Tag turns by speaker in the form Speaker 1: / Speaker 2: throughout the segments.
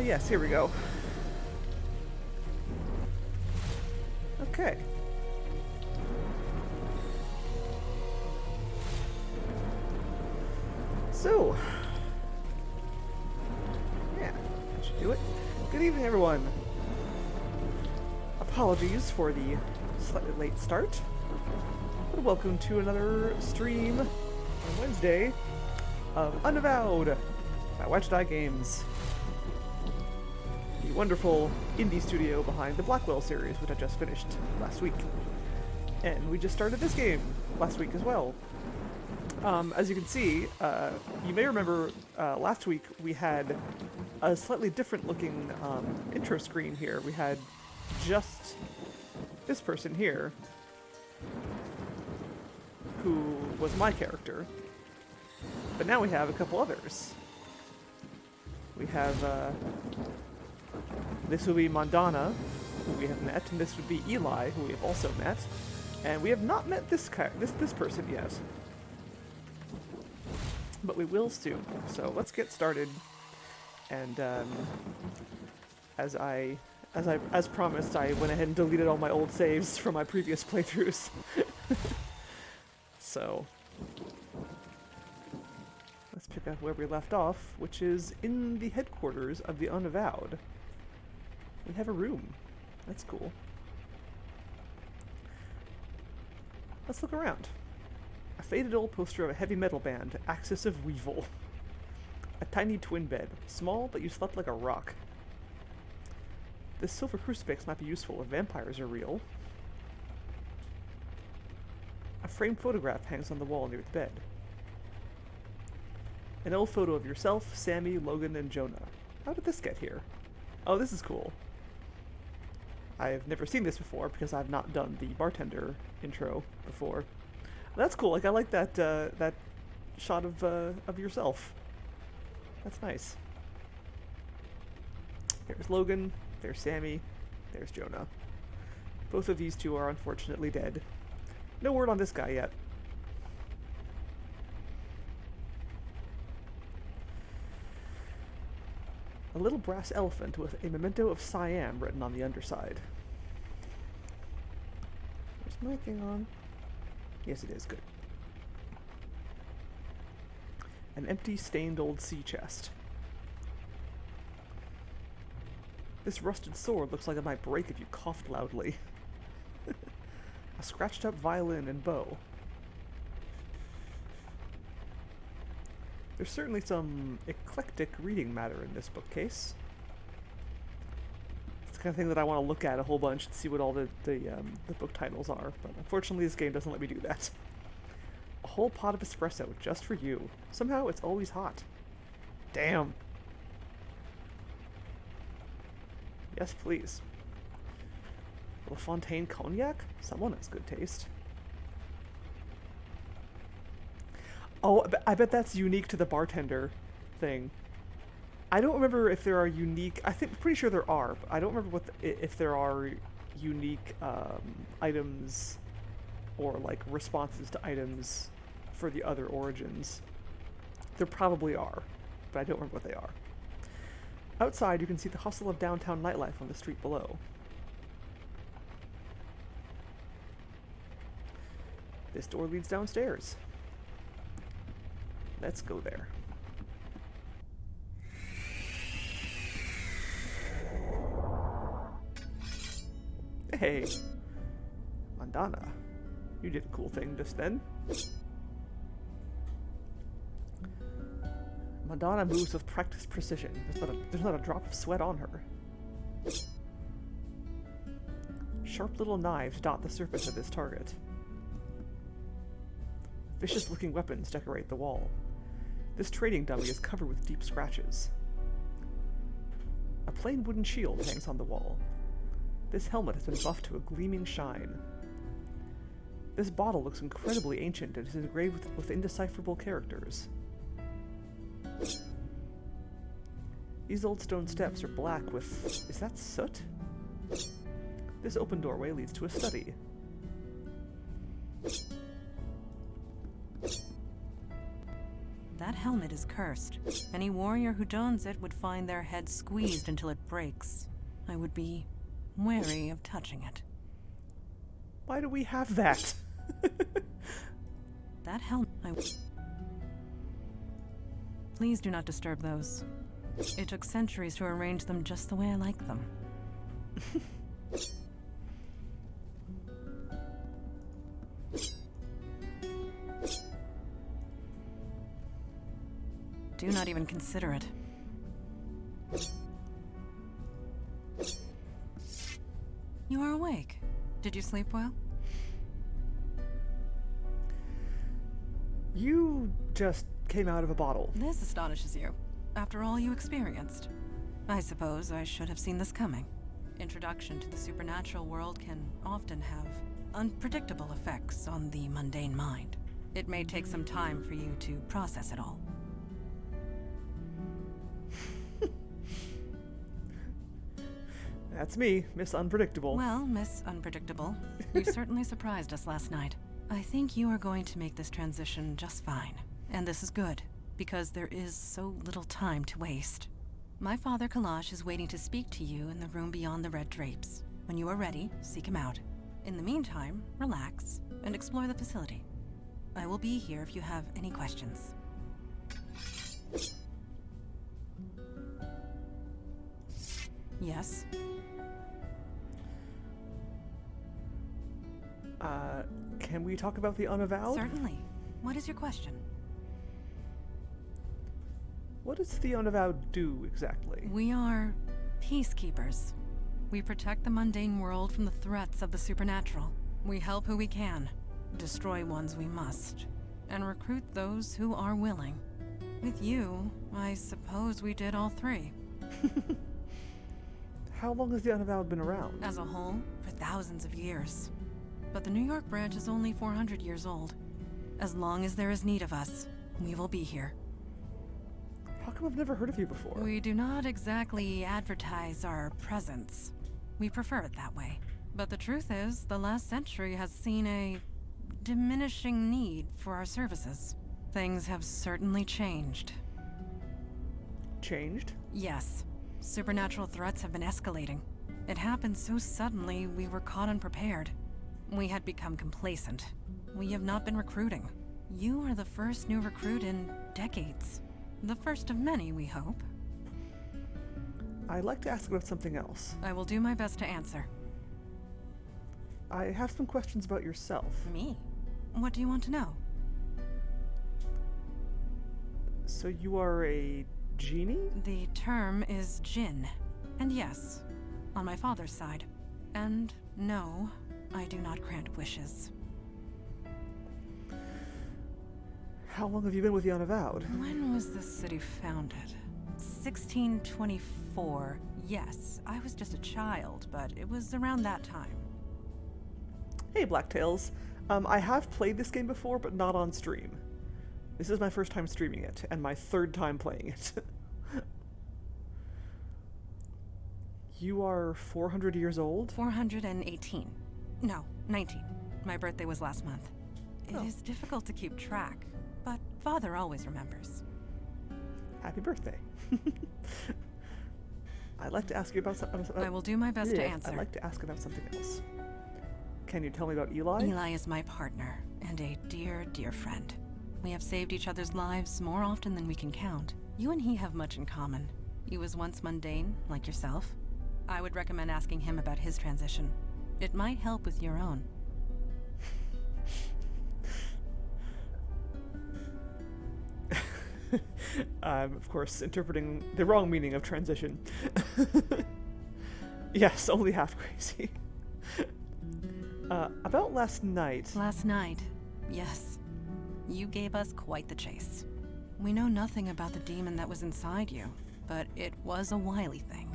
Speaker 1: yes, here we go. Okay. So, yeah, that should do it. Good evening, everyone. Apologies for the slightly late start, but welcome to another stream on Wednesday of Unavowed by Watchdog Games, the wonderful indie studio behind the Blackwell series, which I just finished last week. And we just started this game last week as well. As you can see, you may remember last week we had a slightly different looking intro screen here. We had just this person here, who was my character, but now we have a couple others. We have, this will be Mandana, who we have met, and this would be Eli, who we have also met, and we have not met this person yet. But we will soon. So let's get started. And as promised, I went ahead and deleted all my old saves from my previous playthroughs. So let's pick up where we left off, which is in the headquarters of the Unavowed. We have a room. That's cool. Let's look around. A faded old poster of a heavy metal band, Axis of Weevil. A tiny twin bed, small but you slept like a rock. This silver crucifix might be useful if vampires are real. A framed photograph hangs on the wall near the bed. An old photo of yourself, Sammy, Logan, and Jonah. How did this get here? Oh, this is cool. I've never seen this before because I've not done the bartender intro before. That's cool. Like, I like that that shot of yourself. That's nice. There's Logan. There's Sammy. There's Jonah. Both of these two are unfortunately dead. No word on this guy yet. A little brass elephant with a memento of Siam written on the underside. Is my thing on? Yes, it is. Good. An empty, stained old sea chest. This rusted sword looks like it might break if you coughed loudly. A scratched up violin and bow. There's certainly some eclectic reading matter in this bookcase. It's the kind of thing that I want to look at a whole bunch and see what all the book titles are, but unfortunately this game doesn't let me do that. A whole pot of espresso just for you. Somehow it's always hot. Damn. Yes, please. La Fontaine cognac? Someone has good taste. Oh, I bet that's unique to the bartender thing. I don't remember if there are unique... pretty sure there are, but I don't remember if there are unique items or, like, responses to items for the other origins. There probably are, but I don't remember what they are. Outside, you can see the hustle of downtown nightlife on the street below. This door leads downstairs. Let's go there. Hey, Mandana, you did a cool thing just then. Mandana moves with practiced precision. There's not a drop of sweat on her. Sharp little knives dot the surface of this target. Vicious-looking weapons decorate the wall. This trading dummy is covered with deep scratches. A plain wooden shield hangs on the wall. This helmet has been buffed to a gleaming shine. This bottle looks incredibly ancient and is engraved with indecipherable characters. These old stone steps are black with... is that soot? This open doorway leads to a study.
Speaker 2: That helmet is cursed. Any warrior who dons it would find their head squeezed until it breaks. I would be wary of touching it.
Speaker 1: Why do we have that?
Speaker 2: That helmet... Please do not disturb those. It took centuries to arrange them just the way I like them. Do not even consider it. You are awake. Did you sleep well?
Speaker 1: You just came out of a bottle.
Speaker 2: This astonishes you. After all you experienced. I suppose I should have seen this coming. Introduction to the supernatural world can often have unpredictable effects on the mundane mind. It may take some time for you to process it all.
Speaker 1: That's me, Miss Unpredictable.
Speaker 2: Well, Miss Unpredictable, you certainly surprised us last night. I think you are going to make this transition just fine. And this is good, because there is so little time to waste. My father Kalash is waiting to speak to you in the room beyond the red drapes. When you are ready, seek him out. In the meantime, relax and explore the facility. I will be here if you have any questions. Yes?
Speaker 1: Can we talk about the Unavowed?
Speaker 2: Certainly. What is your question?
Speaker 1: What does the Unavowed do, exactly?
Speaker 2: We are peacekeepers. We protect the mundane world from the threats of the supernatural. We help who we can, destroy ones we must, and recruit those who are willing. With you, I suppose we did all three.
Speaker 1: How long has the Unavowed been around?
Speaker 2: As a whole, for thousands of years. But the New York branch is only 400 years old. As long as there is need of us, we will be here.
Speaker 1: How come I've never heard of you before?
Speaker 2: We do not exactly advertise our presence. We prefer it that way. But the truth is, the last century has seen a diminishing need for our services. Things have certainly changed.
Speaker 1: Changed?
Speaker 2: Yes. Supernatural threats have been escalating. It happened so suddenly, we were caught unprepared. We had become complacent. We have not been recruiting. You are the first new recruit in decades. The first of many, we hope.
Speaker 1: I'd like to ask about something else.
Speaker 2: I will do my best to answer.
Speaker 1: I have some questions about yourself.
Speaker 2: Me? What do you want to know?
Speaker 1: So you are a genie?
Speaker 2: The term is Jinn. And yes, on my father's side. And no, I do not grant wishes.
Speaker 1: How long have you been with the Unavowed?
Speaker 2: When was this city founded? 1624. Yes, I was just a child, but it was around that time.
Speaker 1: Hey, Blacktails. I have played this game before, but not on stream. This is my first time streaming it, and my third time playing it. You are 400 years old?
Speaker 2: 418. No, 19. My birthday was last month. It
Speaker 1: Oh.
Speaker 2: is difficult to keep track, but Father always remembers.
Speaker 1: Happy birthday. I'd like to ask you about something.
Speaker 2: I will do my best to
Speaker 1: I'd
Speaker 2: answer.
Speaker 1: like to ask about something else. Can you tell me about Eli?
Speaker 2: Eli is my partner, and a dear, dear friend. We have saved each other's lives more often than we can count. You and he have much in common. He was once mundane, like yourself. I would recommend asking him about his transition. It might help with your own.
Speaker 1: I'm, of course, interpreting the wrong meaning of transition. Yes, only half crazy. About last night.
Speaker 2: Last night, yes. You gave us quite the chase. We know nothing about the demon that was inside you, but it was a wily thing.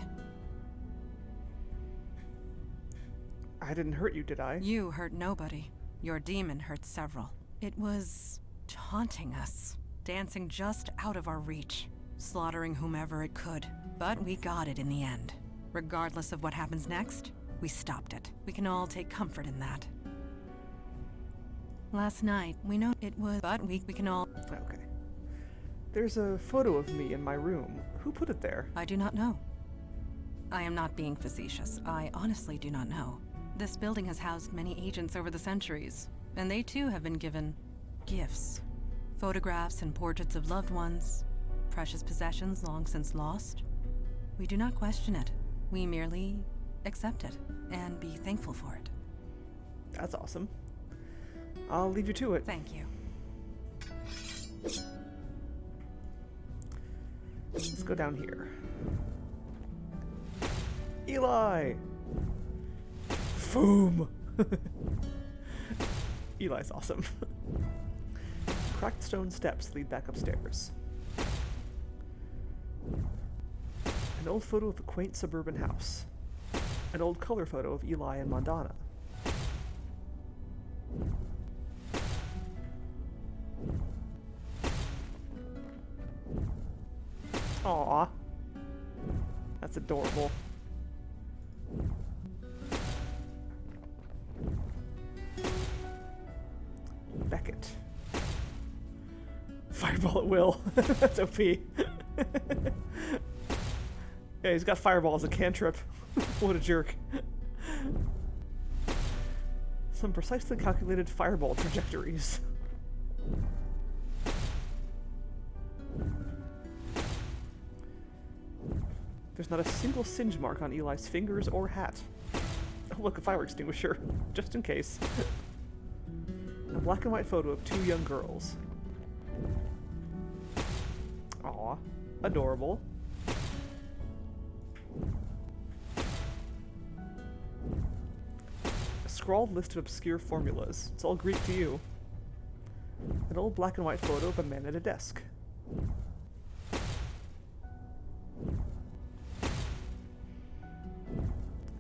Speaker 1: I didn't hurt you, did I?
Speaker 2: You hurt nobody. Your demon hurt several. It was taunting us, dancing just out of our reach, slaughtering whomever it could. But we got it in the end. Regardless of what happens next, we stopped it. We can all take comfort in that. Last night, we know it was, but we can all...
Speaker 1: Okay. There's a photo of me in my room. Who put it there?
Speaker 2: I do not know. I am not being facetious. I honestly do not know. This building has housed many agents over the centuries, and they too have been given gifts. Photographs and portraits of loved ones, precious possessions long since lost. We do not question it. We merely accept it and be thankful for it.
Speaker 1: That's awesome. I'll leave you to it.
Speaker 2: Thank you.
Speaker 1: Let's go down here. Eli! Foom! Eli's awesome. Cracked stone steps lead back upstairs. An old photo of a quaint suburban house. An old color photo of Eli and Mandana. Aww. That's adorable. Beckett. Fireball at will. That's OP. Yeah, he's got fireball as a cantrip. What a jerk. Some precisely calculated fireball trajectories. There's not a single singe mark on Eli's fingers or hat. Oh, look, a fire extinguisher, just in case. A black and white photo of two young girls. Aw, adorable. A scrawled list of obscure formulas. It's all Greek to you. An old black and white photo of a man at a desk.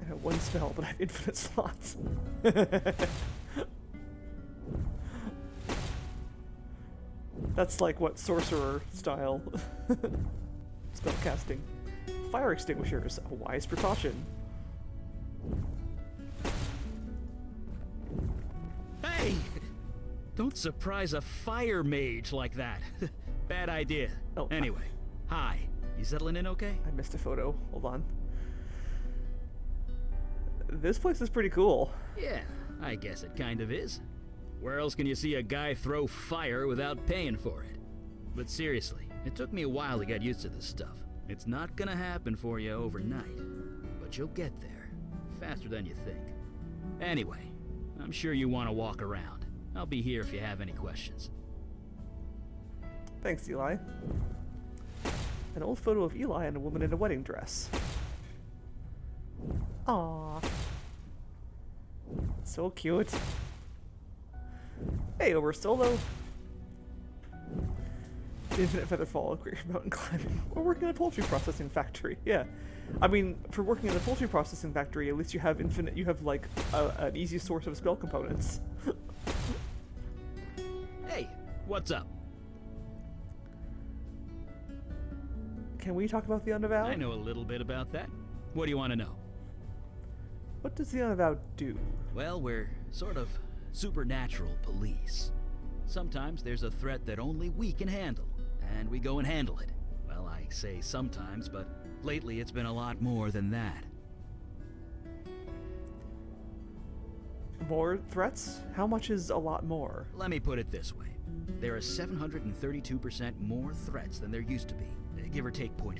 Speaker 1: I have one spell, but I have infinite slots. That's like what sorcerer style spell casting. Fire extinguishers, a wise precaution.
Speaker 3: Hey! Don't surprise a fire mage like that. Bad idea.
Speaker 1: Oh,
Speaker 3: anyway, hi. You settling in okay?
Speaker 1: I missed a photo. Hold on. This place is pretty cool.
Speaker 3: Yeah, I guess it kind of is. Where else can you see a guy throw fire without paying for it? But seriously, it took me a while to get used to this stuff. It's not gonna happen for you overnight, but you'll get there, faster than you think. Anyway, I'm sure you want to walk around. I'll be here if you have any questions.
Speaker 1: Thanks, Eli. An old photo of Eli and a woman in a wedding dress. Aww. So cute. Hey, over solo. Infinite feather fall, great mountain climbing. We're working in a poultry processing factory. Yeah. I mean, for working in a poultry processing factory, at least you have infinite, you have like an easy source of spell components.
Speaker 3: Hey, what's up?
Speaker 1: Can we talk about the Unavowed?
Speaker 3: I know a little bit about that. What do you want to know?
Speaker 1: What does the Unavowed do?
Speaker 3: Well, we're sort of supernatural police. Sometimes there's a threat that only we can handle, and we go and handle it. Well, I say sometimes, but lately it's been a lot more than that.
Speaker 1: More threats? How much is a lot more?
Speaker 3: Let me put it this way. There are 732% more threats than there used to be, give or take 0.5.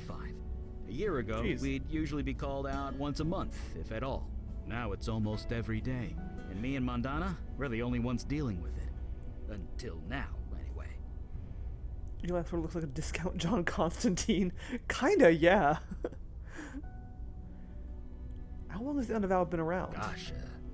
Speaker 3: A year ago,
Speaker 1: Jeez.
Speaker 3: we'd usually be called out once a month, if at all. Now it's almost every day. And me and Mandana, we're the only ones dealing with it. Until now, anyway.
Speaker 1: Eli sort of looks like a discount John Constantine. Kinda, yeah. How long has the Unavowed been around?
Speaker 3: Gosh,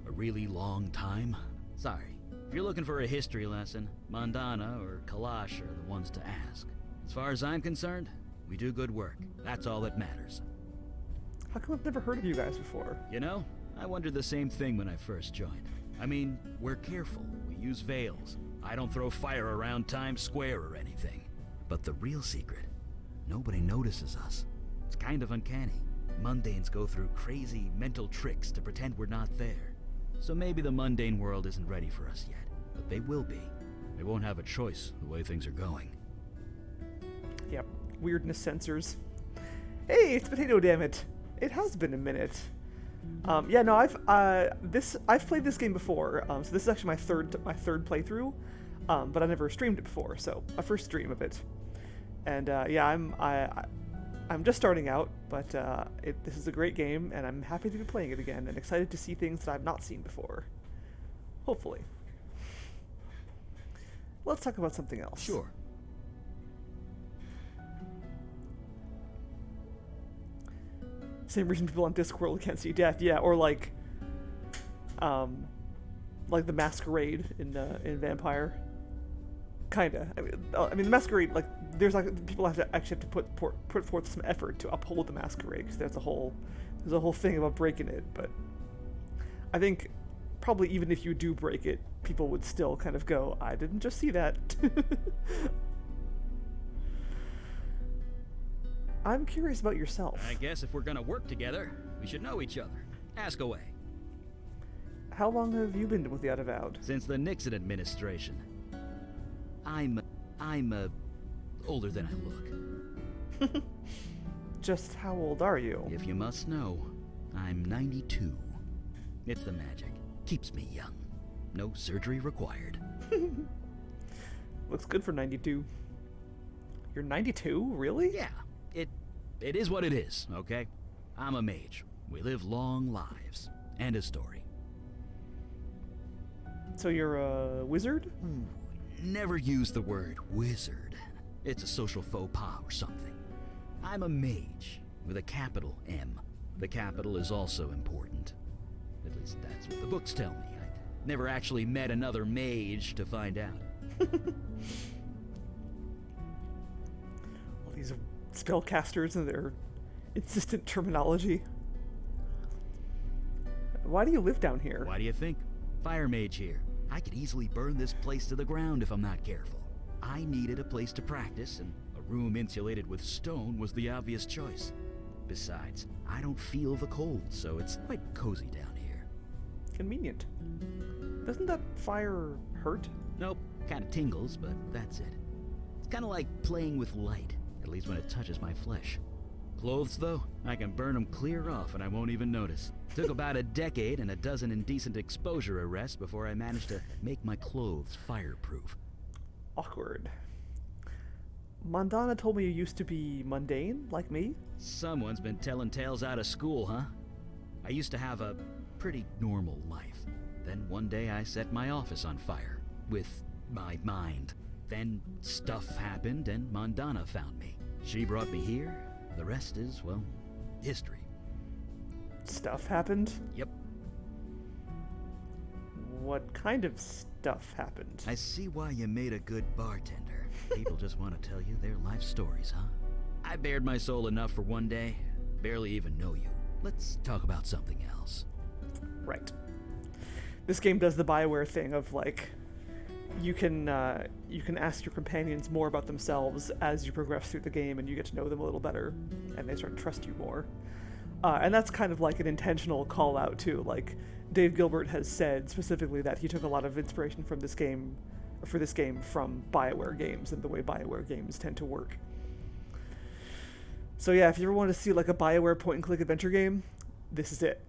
Speaker 3: a really long time. Sorry. If you're looking for a history lesson, Mandana or Kalash are the ones to ask. As far as I'm concerned, we do good work. That's all that matters.
Speaker 1: How come I've never heard of you guys before?
Speaker 3: You know, I wondered the same thing when I first joined. I mean, we're careful. We use veils. I don't throw fire around Times Square or anything. But the real secret, nobody notices us. It's kind of uncanny. Mundanes go through crazy mental tricks to pretend we're not there. So maybe the mundane world isn't ready for us yet, but they will be. They won't have a choice the way things are going.
Speaker 1: Yep. Weirdness sensors. Hey, it's Potato, damn it. It has been a minute. Yeah, no, I've played this game before. So this is actually my third playthrough. But I never streamed it before, so a first stream of it. And yeah, I'm just starting out, but this is a great game, and I'm happy to be playing it again, and excited to see things that I've not seen before. Hopefully. Let's talk about something else.
Speaker 3: Sure.
Speaker 1: Same reason people on Discworld can't see death, yeah, or like the Masquerade in Vampire. Kinda. I mean, the Masquerade, like, there's like people actually have to put forth some effort to uphold the Masquerade, because there's a whole thing about breaking it. But I think probably even if you do break it, people would still kind of go, "I didn't just see that." I'm curious about yourself.
Speaker 3: I guess if we're gonna work together, we should know each other. Ask away.
Speaker 1: How long have you been with the Unavowed?
Speaker 3: Since the Nixon administration. I'm older than I look.
Speaker 1: Just how old are you?
Speaker 3: If you must know, I'm 92. It's the magic. Keeps me young. No surgery required.
Speaker 1: Looks good for 92. You're 92? Really?
Speaker 3: Yeah, it is what it is, okay? I'm a mage. We live long lives. End of story.
Speaker 1: So you're a wizard?
Speaker 3: Ooh, never use the word wizard. It's a social faux pas or something. I'm a mage with a capital M. The capital is also important. At least that's what the books tell me. I never actually met another mage to find out.
Speaker 1: All these spellcasters and their insistent terminology. Why do you live down here?
Speaker 3: Why do you think? Fire mage here. I could easily burn this place to the ground if I'm not careful. I needed a place to practice, and a room insulated with stone was the obvious choice. Besides, I don't feel the cold, so it's quite cozy down here.
Speaker 1: Convenient. Doesn't that fire hurt?
Speaker 3: Nope, kind of tingles, but that's it. It's kind of like playing with light, at least when it touches my flesh. Clothes, though, I can burn them clear off and I won't even notice. Took about a decade and a dozen indecent exposure arrests before I managed to make my clothes fireproof.
Speaker 1: Awkward. Mandana told me you used to be mundane, like me?
Speaker 3: Someone's been telling tales out of school, huh? I used to have a pretty normal life. Then one day I set my office on fire. With my mind. Then stuff happened and Mandana found me. She brought me here. The rest is, well, history.
Speaker 1: Stuff happened?
Speaker 3: Yep.
Speaker 1: What kind of stuff happened?
Speaker 3: I see why you made a good bartender. People just want to tell you their life stories, huh? I bared my soul enough for one day. Barely even know you. Let's talk about something else.
Speaker 1: Right. This game does the BioWare thing of, like, you can ask your companions more about themselves as you progress through the game, and you get to know them a little better, and they start to trust you more. And that's kind of like an intentional call out too. Like, Dave Gilbert has said specifically that he took a lot of inspiration from this game, from BioWare games and the way BioWare games tend to work. So yeah, if you ever want to see like a BioWare point-and-click adventure game, this is it.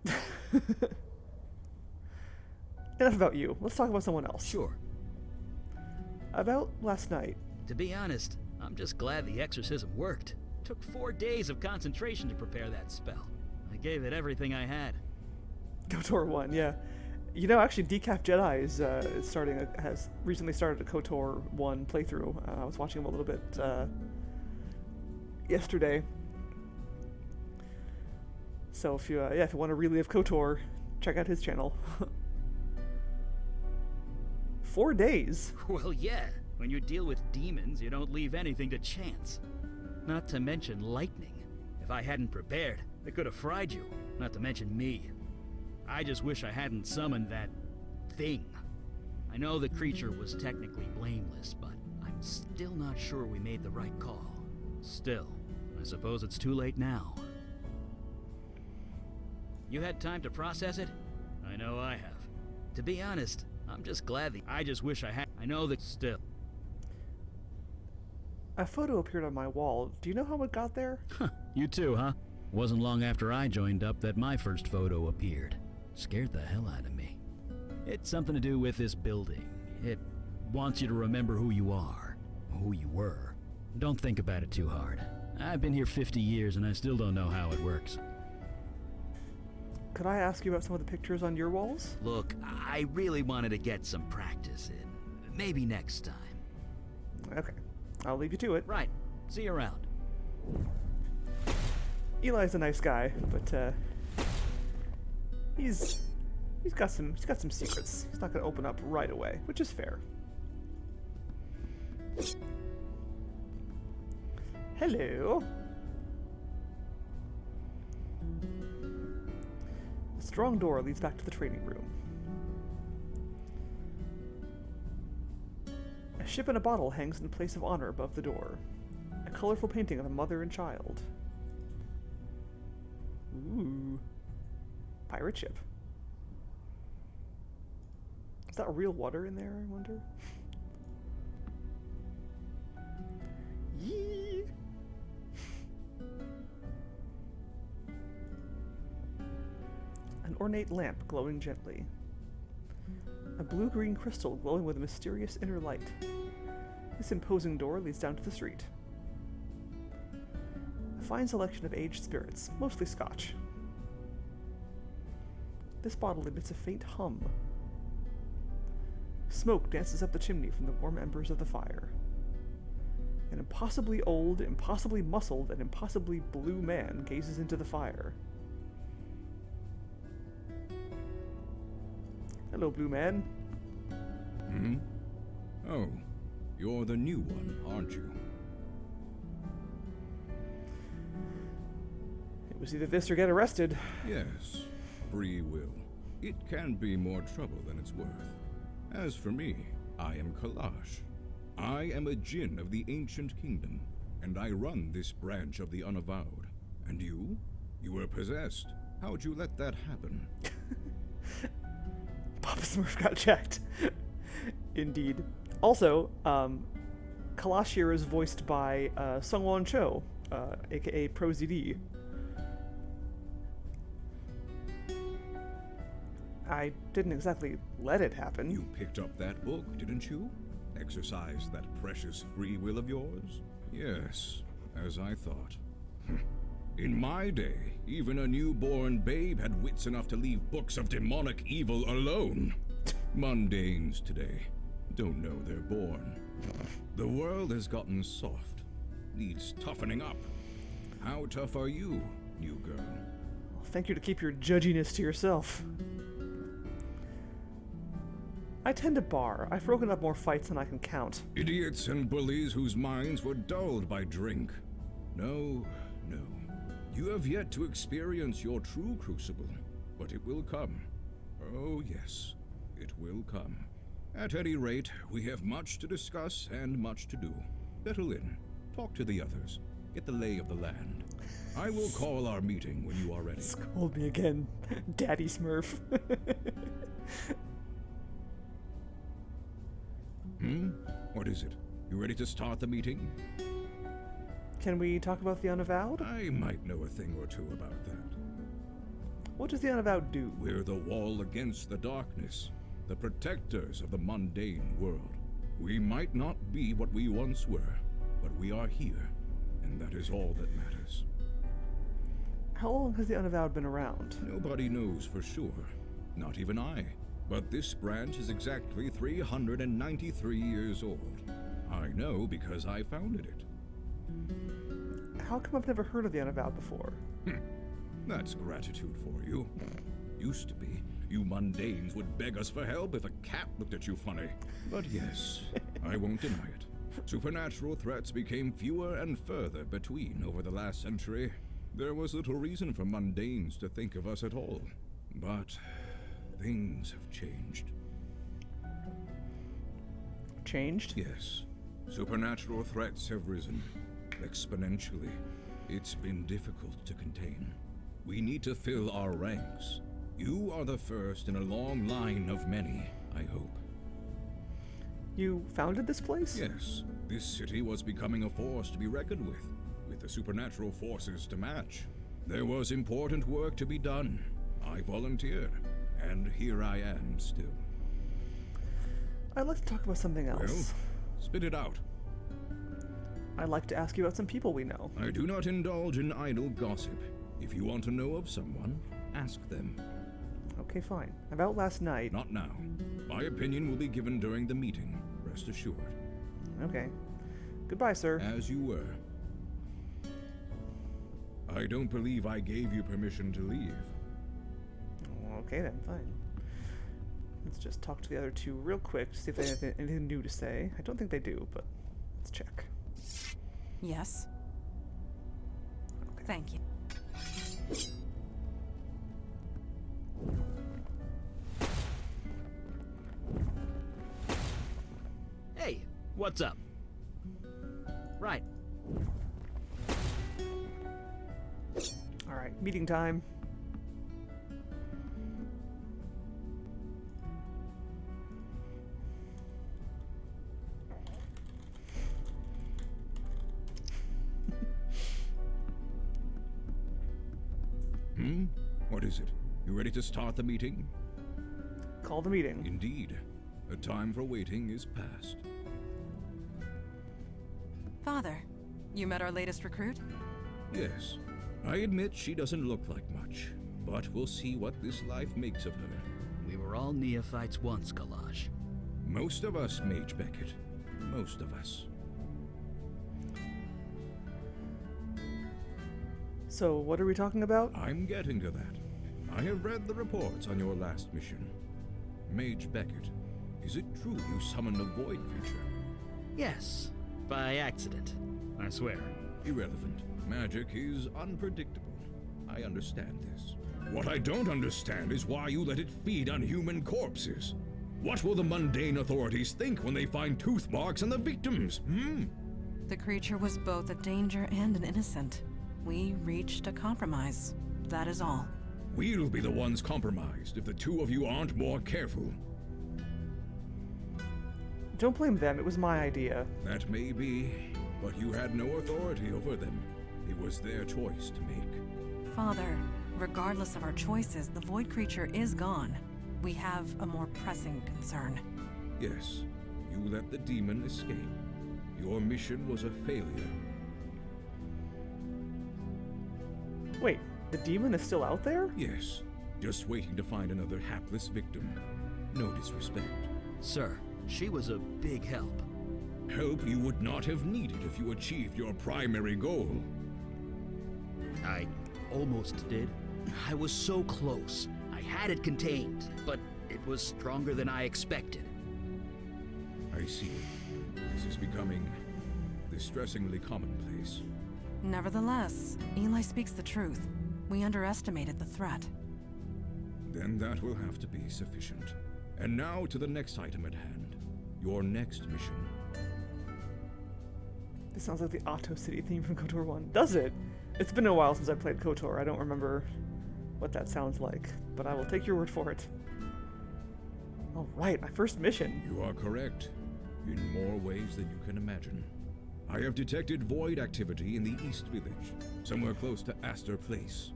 Speaker 1: Enough about you. Let's talk about someone else.
Speaker 3: Sure.
Speaker 1: About last night.
Speaker 3: To be honest, I'm just glad the exorcism worked. Took 4 days of concentration to prepare that spell. I gave it everything I had.
Speaker 1: KOTOR 1, yeah. You know, actually, Decaf Jedi has recently started a KOTOR 1 playthrough. I was watching him a little bit yesterday. So if you want to relive KOTOR, check out his channel. 4 days.
Speaker 3: Well, yeah. When you deal with demons, you don't leave anything to chance. Not to mention lightning. If I hadn't prepared, it could have fried you. Not to mention me. I just wish I hadn't summoned that thing. I know the creature was technically blameless, but I'm still not sure we made the right call. Still, I suppose it's too late now. You had time to process it? I know I have. To be honest, I'm just glad I just wish I had. I know that still.
Speaker 1: A photo appeared on my wall. Do you know how it got there?
Speaker 3: You too, huh? Wasn't long after I joined up that my first photo appeared. Scared the hell out of me. It's something to do with this building. It wants you to remember who you are, who you were. Don't think about it too hard. I've been here 50 years and I still don't know how it works.
Speaker 1: Could I ask you about some of the pictures on your walls?
Speaker 3: Look, I really wanted to get some practice in. Maybe next time.
Speaker 1: Okay, I'll leave you to it.
Speaker 3: Right. See you around.
Speaker 1: Eli's a nice guy, but he's got some secrets. He's not gonna open up right away, which is fair. Hello. A strong door leads back to the training room. A ship in a bottle hangs in place of honor above the door. A colorful painting of a mother and child. Ooh. Pirate ship. Is that real water in there, I wonder? Yee! An ornate lamp glowing gently. A blue-green crystal glowing with a mysterious inner light. This imposing door leads down to the street. A fine selection of aged spirits, mostly Scotch. This bottle emits a faint hum. Smoke dances up the chimney from the warm embers of the fire. An impossibly old, impossibly muscled, and impossibly blue man gazes into the fire. Hello, blue man.
Speaker 4: Hmm? Oh, you're the new one, aren't you?
Speaker 1: It was either this or get arrested.
Speaker 4: Yes, free will. It can be more trouble than it's worth. As for me, I am Kalash. I am a djinn of the ancient kingdom, and I run this branch of the Unavowed. And you? You were possessed. How'd you let that happen?
Speaker 1: Papa Smurf got checked. Indeed. Also, Kalash here is voiced by Sungwon Cho, aka ProZD. I didn't exactly let it happen.
Speaker 4: You picked up that book, didn't you? Exercised that precious free will of yours? Yes, as I thought. In my day, even a newborn babe had wits enough to leave books of demonic evil alone. Mundanes today don't know they're born. The world has gotten soft, needs toughening up. How tough are you, new girl?
Speaker 1: Well, thank you to keep your judginess to yourself. I tend to bar. I've broken up more fights than I can count.
Speaker 4: Idiots and bullies whose minds were dulled by drink. No, no. You have yet to experience your true crucible, but it will come. Oh yes, it will come. At any rate, we have much to discuss and much to do. Settle in, talk to the others, get the lay of the land. I will call our meeting when you are ready.
Speaker 1: Scold me again, Daddy Smurf.
Speaker 4: What is it? You ready to start the meeting?
Speaker 1: Can we talk about the Unavowed?
Speaker 4: I might know a thing or two about that.
Speaker 1: What does the Unavowed do?
Speaker 4: We're the wall against the darkness, the protectors of the mundane world. We might not be what we once were, but we are here, and that is all that matters.
Speaker 1: How long has the Unavowed been around?
Speaker 4: Nobody knows for sure, not even I. But this branch is exactly 393 years old. I know because I founded it.
Speaker 1: How come I've never heard of the Unavowed before?
Speaker 4: That's gratitude for you. Used to be. You mundanes would beg us for help if a cat looked at you funny. But yes, I won't deny it. Supernatural threats became fewer and further between over the last century. There was little reason for mundanes to think of us at all. But things have changed.
Speaker 1: Changed?
Speaker 4: Yes. Supernatural threats have risen exponentially. It's been difficult to contain. We need to fill our ranks. You are the first in a long line of many, I hope.
Speaker 1: You founded this place?
Speaker 4: Yes, this city was becoming a force to be reckoned with the supernatural forces to match. There was important work to be done. I volunteered, and here I am still.
Speaker 1: I'd like to talk about something else.
Speaker 4: Well, spit it out.
Speaker 1: I'd like to ask you about some people we know.
Speaker 4: I do not indulge in idle gossip. If you want to know of someone, ask them.
Speaker 1: Okay, fine. About last night.
Speaker 4: Not now. My opinion will be given during the meeting, rest assured.
Speaker 1: Okay. Goodbye, sir.
Speaker 4: As you were. I don't believe I gave you permission to leave.
Speaker 1: Okay then, fine. Let's just talk to the other two real quick to see if they have anything new to say. I don't think they do, but let's check.
Speaker 2: Yes.
Speaker 1: Okay.
Speaker 2: Thank you.
Speaker 3: Hey, what's up? Right.
Speaker 1: Alright, meeting time.
Speaker 4: What is it? You ready to start the meeting?
Speaker 1: Call the meeting.
Speaker 4: Indeed. The time for waiting is past.
Speaker 2: Father, you met our latest recruit?
Speaker 4: Yes. I admit she doesn't look like much, but we'll see what this life makes of her.
Speaker 3: We were all neophytes once, Kalash.
Speaker 4: Most of us, Mage Beckett. Most of us.
Speaker 1: So, what are we talking about?
Speaker 4: I'm getting to that. I have read the reports on your last mission. Mage Beckett, is it true you summoned a void creature?
Speaker 3: Yes, by accident, I swear.
Speaker 4: Irrelevant. Magic is unpredictable. I understand this. What I don't understand is why you let it feed on human corpses. What will the mundane authorities think when they find tooth marks on the victims,
Speaker 2: The creature was both a danger and an innocent. We reached a compromise. That is all.
Speaker 4: We'll be the ones compromised if the two of you aren't more careful.
Speaker 1: Don't blame them, it was my idea.
Speaker 4: That may be, but you had no authority over them. It was their choice to make.
Speaker 2: Father, regardless of our choices, the void creature is gone. We have a more pressing concern.
Speaker 4: Yes, you let the demon escape. Your mission was a failure.
Speaker 1: Wait, the demon is still out there?
Speaker 4: Yes, just waiting to find another hapless victim. No disrespect.
Speaker 3: Sir, she was a big help.
Speaker 4: Help you would not have needed if you achieved your primary goal.
Speaker 3: I almost did. I was so close. I had it contained, but it was stronger than I expected.
Speaker 4: I see. This is becoming distressingly commonplace.
Speaker 2: Nevertheless, Eli speaks the truth. We underestimated the threat.
Speaker 4: Then that will have to be sufficient. And now to the next item at hand. Your next mission.
Speaker 1: This sounds like the Otto City theme from KOTOR 1. Does it? It's been a while since I played KOTOR. I don't remember what that sounds like, but I will take your word for it. All right, my first mission.
Speaker 4: You are correct. In more ways than you can imagine. I have detected void activity in the East Village, somewhere close to Astor Place.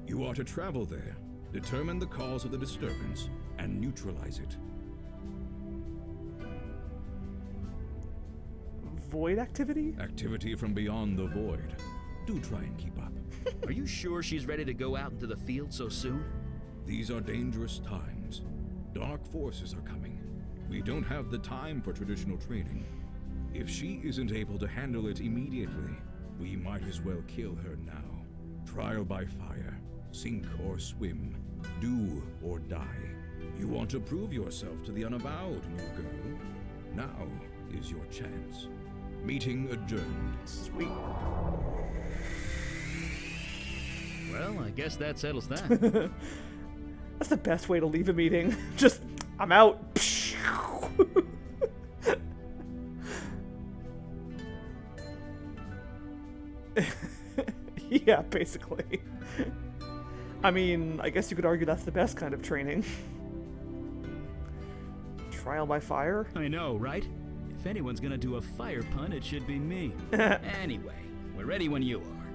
Speaker 4: You are to travel there, determine the cause of the disturbance, and neutralize it.
Speaker 1: Void activity?
Speaker 4: Activity from beyond the void. Do try and keep up.
Speaker 3: Are you sure she's ready to go out into the field so soon?
Speaker 4: These are dangerous times. Dark forces are coming. We don't have the time for traditional training. If she isn't able to handle it immediately, we might as well kill her now. Trial by fire, sink or swim, do or die. You want to prove yourself to the Unavowed, new girl. Now is your chance. Meeting adjourned.
Speaker 1: Sweet.
Speaker 3: Well, I guess that settles that.
Speaker 1: That's the best way to leave a meeting. Just, I'm out. Yeah, basically. I mean, I guess you could argue that's the best kind of training. Trial by fire?
Speaker 3: I know, right? If anyone's gonna do a fire pun, it should be me. Anyway, we're ready when you are.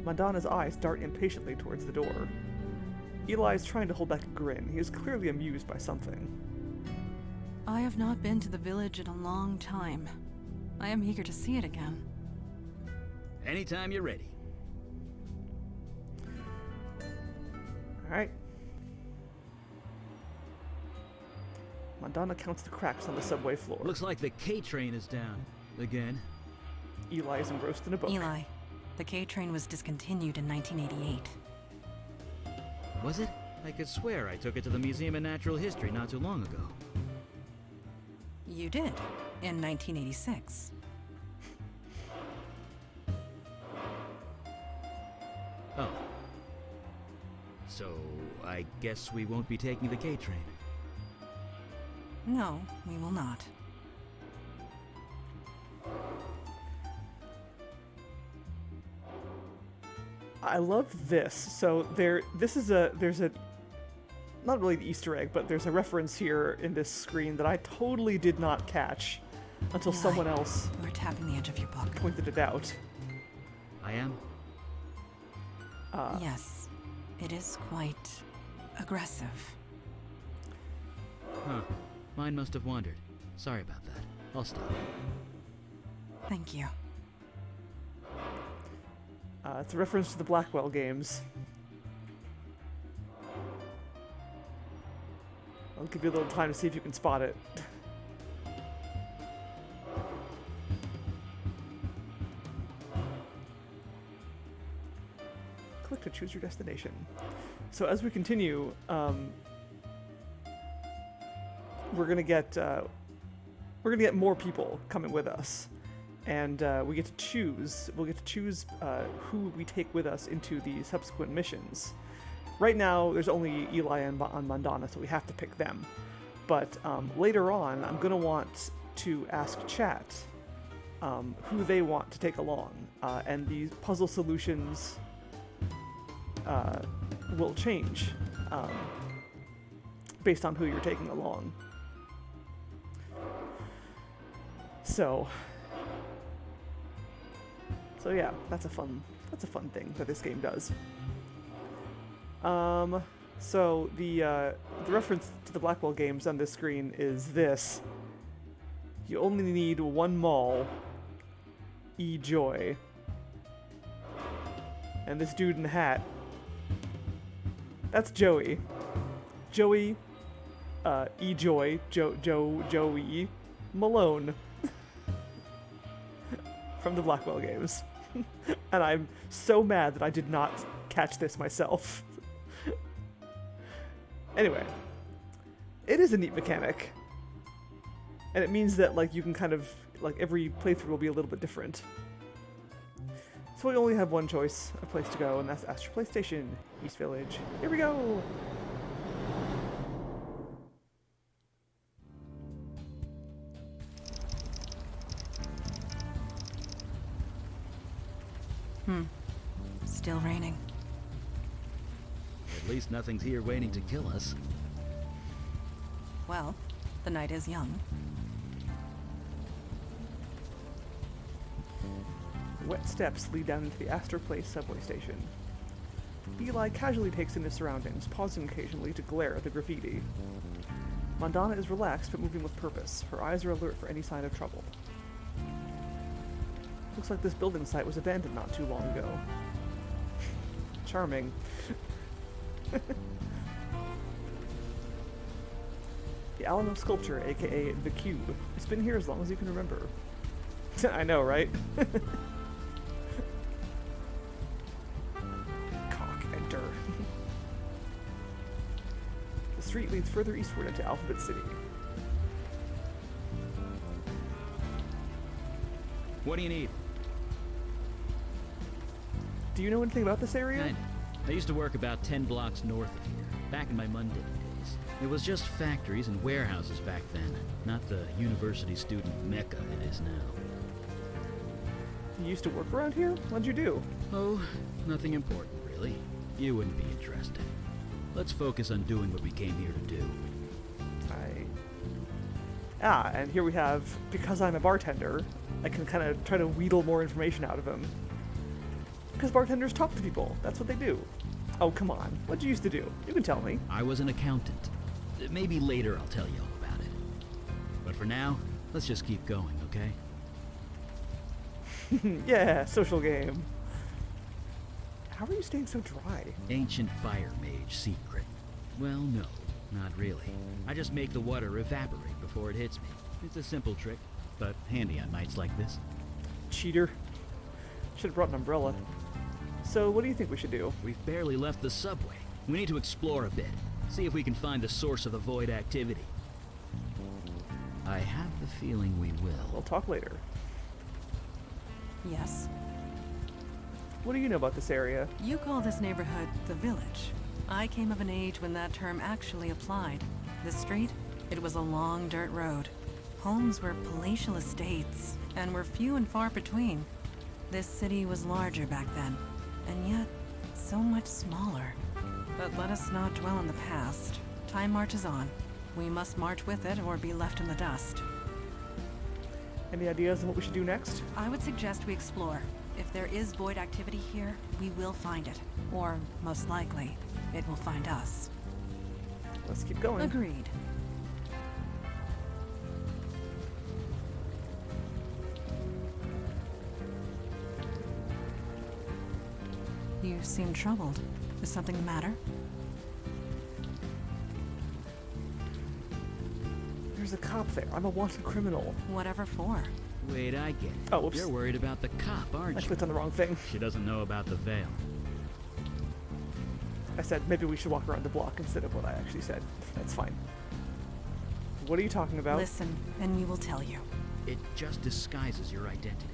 Speaker 1: Madonna's eyes dart impatiently towards the door. Eli is trying to hold back a grin. He is clearly amused by something.
Speaker 2: I have not been to the village in a long time. I am eager to see it again.
Speaker 3: Anytime you're ready.
Speaker 1: Alright. Madonna counts the cracks on the subway floor.
Speaker 3: Looks like the K train is down. Again.
Speaker 1: Eli is engrossed in a book.
Speaker 2: Eli, the K train was discontinued in 1988.
Speaker 3: Was it? I could swear I took it to the Museum of Natural History not too long ago.
Speaker 2: You did, in 1986.
Speaker 3: Oh. So, I guess we won't be taking the K train.
Speaker 2: No, we will not.
Speaker 1: I love this. So there's a, not really an Easter egg, but there's a reference here in this screen that I totally did not catch until
Speaker 2: Eli,
Speaker 1: someone else
Speaker 2: you are tapping the edge of your book.
Speaker 1: pointed it out.
Speaker 3: I am?
Speaker 2: Yes, it is quite aggressive.
Speaker 3: Huh. Mine must have wandered. Sorry about that. I'll stop.
Speaker 2: Thank you.
Speaker 1: It's a reference to the Blackwell games. I'll give you a little time to see if you can spot it. Click to choose your destination. So as we continue, we're gonna get more people coming with us, and we'll get to choose who we take with us into the subsequent missions. Right now, there's only Eli and Madonna, so we have to pick them. But later on, I'm gonna want to ask chat who they want to take along, and these puzzle solutions will change based on who you're taking along. So yeah, that's a fun thing that this game does. So the reference to the Blackwell games on this screen is this. You only need one mall, E-Joy. And this dude in the hat, that's Joey. Joey, E-Joy, Joey Malone. From the Blackwell games. And I'm so mad that I did not catch this myself. Anyway, it is a neat mechanic. And it means that like you can kind of, like every playthrough will be a little bit different. So we only have one choice, a place to go, and that's Astor PlayStation, East Village. Here we go!
Speaker 2: Still raining.
Speaker 3: At least nothing's here waiting to kill us.
Speaker 2: Well, the night is young.
Speaker 1: Wet steps lead down into the Astor Place subway station. Eli casually takes in his surroundings, pausing occasionally to glare at the graffiti. Madonna is relaxed but moving with purpose. Her eyes are alert for any sign of trouble. Looks like this building site was abandoned not too long ago. Charming. The Alamo sculpture, aka the Cube. It's been here as long as you can remember. I know, right? Cock, enter. The street leads further eastward into Alphabet City.
Speaker 3: What do you need?
Speaker 1: Do you know anything about this area?
Speaker 3: Kinda. I used to work about 10 blocks north of here, back in my Monday days. It was just factories and warehouses back then, not the university student mecca it is now.
Speaker 1: You used to work around here? What'd you do?
Speaker 3: Oh, nothing important, really. You wouldn't be interested. Let's focus on doing what we came here to do.
Speaker 1: And here we have, because I'm a bartender, I can kind of try to wheedle more information out of him. Because bartenders talk to people. That's what they do. Oh, come on. What'd you used to do? You can tell me.
Speaker 3: I was an accountant. Maybe later I'll tell you all about it. But for now, let's just keep going, okay?
Speaker 1: Yeah, social game. How are you staying so dry?
Speaker 3: Ancient fire mage secret. Well, no, not really. I just make the water evaporate before it hits me. It's a simple trick, but handy on nights like this.
Speaker 1: Cheater. Should have brought an umbrella. So, what do you think we should do?
Speaker 3: We've barely left the subway. We need to explore a bit. See if we can find the source of the void activity. I have the feeling we will.
Speaker 1: We'll talk later.
Speaker 2: Yes?
Speaker 1: What do you know about this area?
Speaker 2: You call this neighborhood the Village. I came of an age when that term actually applied. This street, it was a long dirt road. Homes were palatial estates, and were few and far between. This city was larger back then, and yet so much smaller. But let us not dwell on the past. Time marches on. We must march with it or be left in the dust.
Speaker 1: Any ideas on what we should do next?
Speaker 2: I would suggest we explore. If there is void activity here, we will find it. Or, most likely, it will find us.
Speaker 1: Let's keep going.
Speaker 2: Agreed. You seem troubled. Is something the matter?
Speaker 1: There's a cop there. I'm a wanted criminal.
Speaker 2: Whatever for.
Speaker 3: Wait, I get it.
Speaker 1: Oh, whoops.
Speaker 3: You're worried about the cop,
Speaker 1: I
Speaker 3: aren't you?
Speaker 1: clicked on the wrong thing.
Speaker 3: She doesn't know about the veil.
Speaker 1: I said maybe we should walk around the block instead of what I actually said. That's fine. What are you talking about?
Speaker 2: Listen, and we will tell you.
Speaker 3: It just disguises your identity.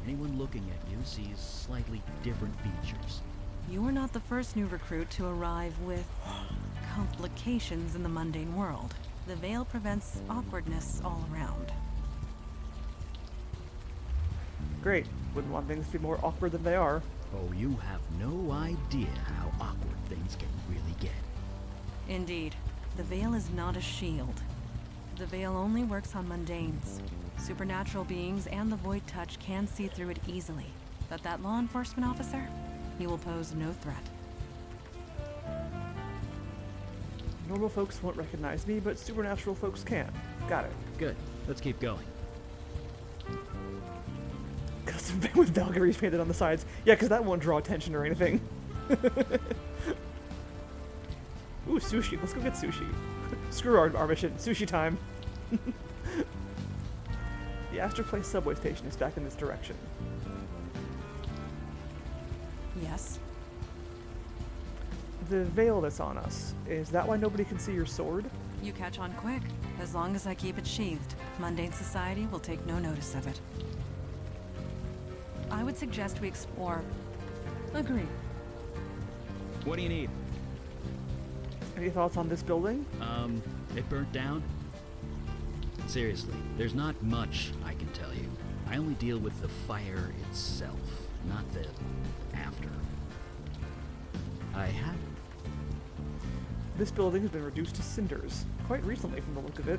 Speaker 3: Anyone looking at you sees slightly different features.
Speaker 2: You are not the first new recruit to arrive with complications in the mundane world. The veil prevents awkwardness all around.
Speaker 1: Great. Wouldn't want things to be more awkward than they are.
Speaker 3: Oh, you have no idea how awkward things can really get.
Speaker 2: Indeed. The veil is not a shield. The veil only works on mundanes. Supernatural beings and the void touch can see through it easily. But that law enforcement officer, he will pose no threat.
Speaker 1: Normal folks won't recognize me, but supernatural folks can. Got it.
Speaker 3: Good. Let's keep going.
Speaker 1: Custom van with Valkyries painted on the sides. Yeah, because that won't draw attention or anything. Ooh, sushi. Let's go get sushi. Screw our mission. Sushi time. The Astor Place subway station is back in this direction.
Speaker 2: Yes?
Speaker 1: The veil that's on us, is that why nobody can see your sword?
Speaker 2: You catch on quick. As long as I keep it sheathed, mundane society will take no notice of it. I would suggest we explore. Agree.
Speaker 3: What do you need?
Speaker 1: Any thoughts on this building?
Speaker 3: It burnt down? Seriously, there's not much I can tell you. I only deal with the fire itself, not the after. I have...
Speaker 1: This building has been reduced to cinders, quite recently from the look of it.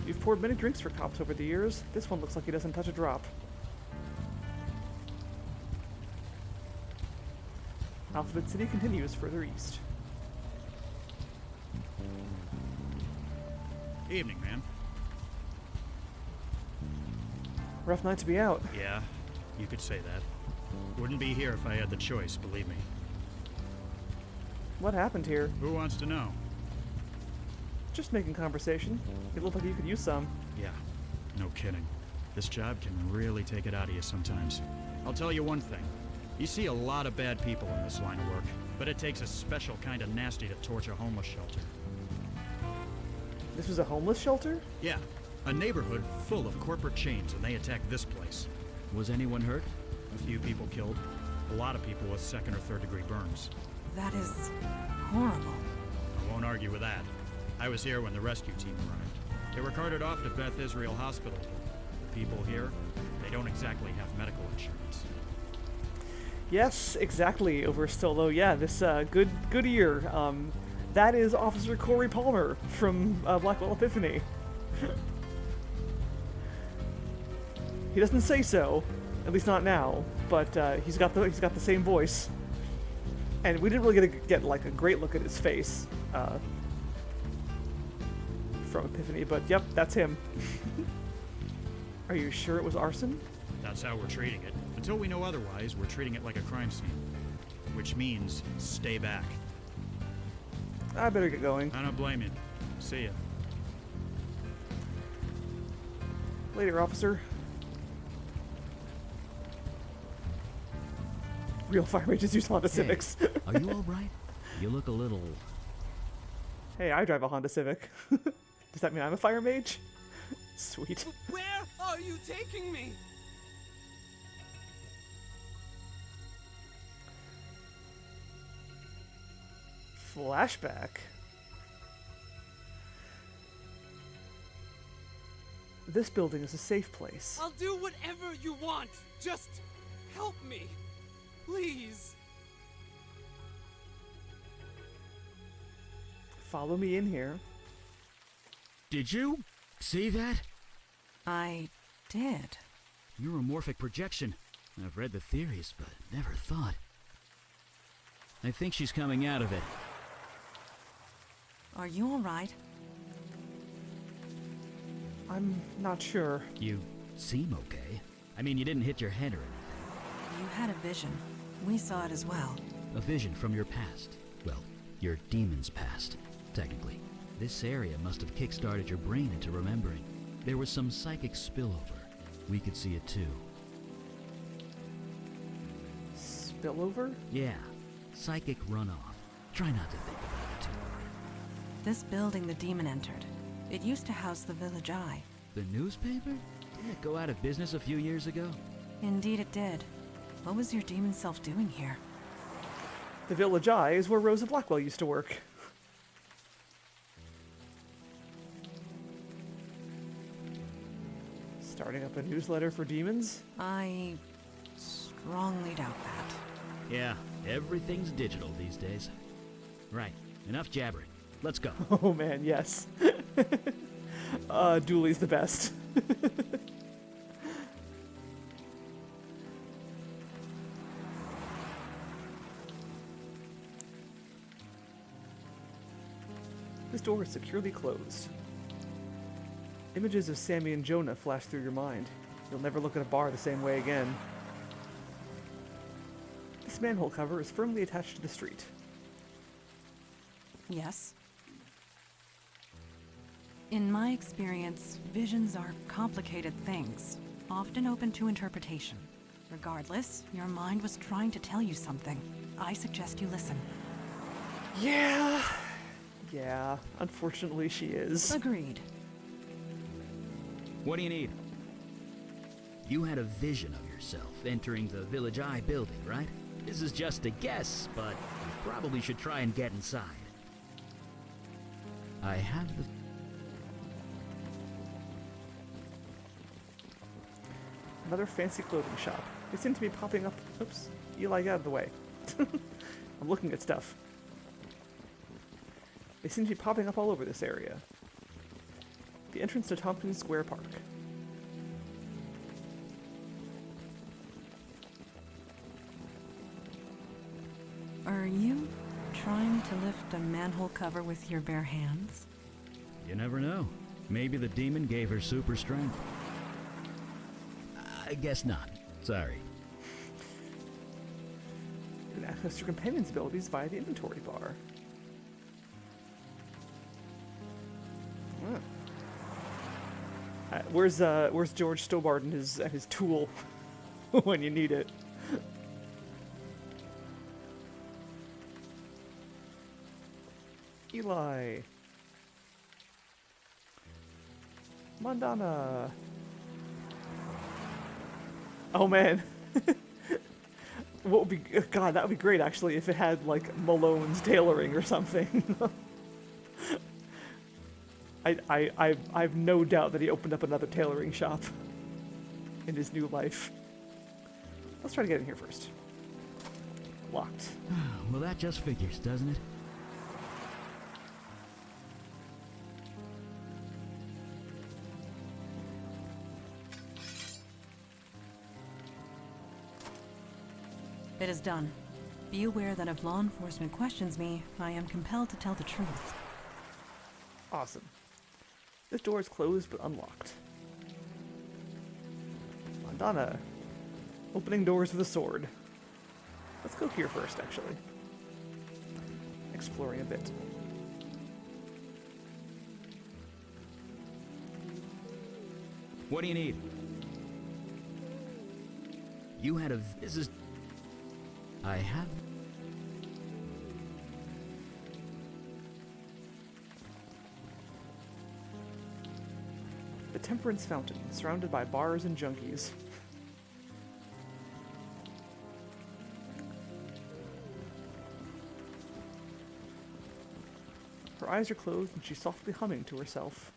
Speaker 1: You've poured many drinks for cops over the years. This one looks like he doesn't touch a drop. Alphabet City continues further east.
Speaker 5: Evening, man.
Speaker 1: Rough night to be out.
Speaker 5: Yeah, you could say that. Wouldn't be here if I had the choice, believe me.
Speaker 1: What happened here?
Speaker 5: Who wants to know?
Speaker 1: Just making conversation. It looked like you could use some.
Speaker 5: Yeah, no kidding. This job can really take it out of you sometimes. I'll tell you one thing. You see a lot of bad people in this line of work, but it takes a special kind of nasty to torch a homeless shelter.
Speaker 1: This was a homeless shelter?
Speaker 5: Yeah, a neighborhood full of corporate chains, and they attacked this place.
Speaker 3: Was anyone hurt?
Speaker 5: A few people killed. A lot of people with second or third degree burns.
Speaker 2: That is horrible.
Speaker 5: I won't argue with that. I was here when the rescue team arrived. They were carted off to Beth Israel Hospital. The people here, they don't exactly have medical insurance.
Speaker 1: Yes, exactly. Over still though. Yeah, this good ear. That is Officer Corey Palmer from Blackwell Epiphany. He doesn't say so, at least not now. But he's got the same voice. And we didn't really get like a great look at his face from Epiphany, but yep, that's him. Are you sure it was arson?
Speaker 5: That's how we're treating it. Until we know otherwise, we're treating it like a crime scene. Which means, stay back.
Speaker 1: I better get going.
Speaker 5: I don't blame you. See ya.
Speaker 1: Later, officer. Real fire mages use Honda Civics.
Speaker 3: Are you all right? You look a little...
Speaker 1: Hey, I drive a Honda Civic. Does that mean I'm a fire mage? Sweet.
Speaker 6: Where are you taking me?
Speaker 1: Flashback. This building is a safe place.
Speaker 6: I'll do whatever you want. Just help me. Please.
Speaker 1: Follow me in here.
Speaker 3: Did you see that?
Speaker 2: I did.
Speaker 3: Neuromorphic projection. I've read the theories, but never thought. I think she's coming out of it.
Speaker 2: Are you all right?
Speaker 1: I'm not sure.
Speaker 3: You seem okay. I mean, you didn't hit your head or anything.
Speaker 2: You had a vision. We saw it as well.
Speaker 3: A vision from your past. Well, your demon's past, technically. This area must have kick-started your brain into remembering. There was some psychic spillover. We could see it too.
Speaker 1: Spillover?
Speaker 3: Yeah, psychic runoff. Try not to think about it too hard.
Speaker 2: This building the demon entered. It used to house the Village Eye.
Speaker 3: The newspaper? Didn't it go out of business a few years ago?
Speaker 2: Indeed it did. What was your demon self doing here?
Speaker 1: The Village Eye is where Rosa Blackwell used to work. Starting up a newsletter for demons?
Speaker 2: I strongly doubt that.
Speaker 3: Yeah, everything's digital these days. Right, enough jabbering. Let's go.
Speaker 1: Oh man, yes. Dooley's the best. This door is securely closed. Images of Sammy and Jonah flash through your mind. You'll never look at a bar the same way again. This manhole cover is firmly attached to the street.
Speaker 2: Yes? In my experience, visions are complicated things, often open to interpretation. Regardless, your mind was trying to tell you something. I suggest you listen.
Speaker 1: Yeah, unfortunately she is.
Speaker 2: Agreed.
Speaker 3: What do you need? You had a vision of yourself entering the Village Eye building, right? This is just a guess, but you probably should try and get inside. I have the...
Speaker 1: Another fancy clothing shop. They seem to be popping up. Oops. Eli, get out of the way. I'm looking at stuff. They seem to be popping up all over this area. The entrance to Tompkins Square Park.
Speaker 2: Are you trying to lift a manhole cover with your bare hands?
Speaker 3: You never know. Maybe the demon gave her super strength. I guess not. Sorry.
Speaker 1: You can access your companion's abilities via the inventory bar. Where's George Stobart and his tool when you need it? Eli. Mandana. Oh man. What would be God, that would be great actually if it had like Malone's tailoring or something. I've no doubt that he opened up another tailoring shop in his new life. Let's try to get in here first. Locked.
Speaker 3: Well, that just figures, doesn't it?
Speaker 2: It is done. Be aware that if law enforcement questions me, I am compelled to tell the truth.
Speaker 1: Awesome. This door is closed but unlocked. Mandana. Opening doors with a sword. Let's go here first, actually. Exploring a bit.
Speaker 3: What do you need? You had a... This is... I have...
Speaker 1: The Temperance Fountain, surrounded by bars and junkies. Her eyes are closed and she's softly humming to herself.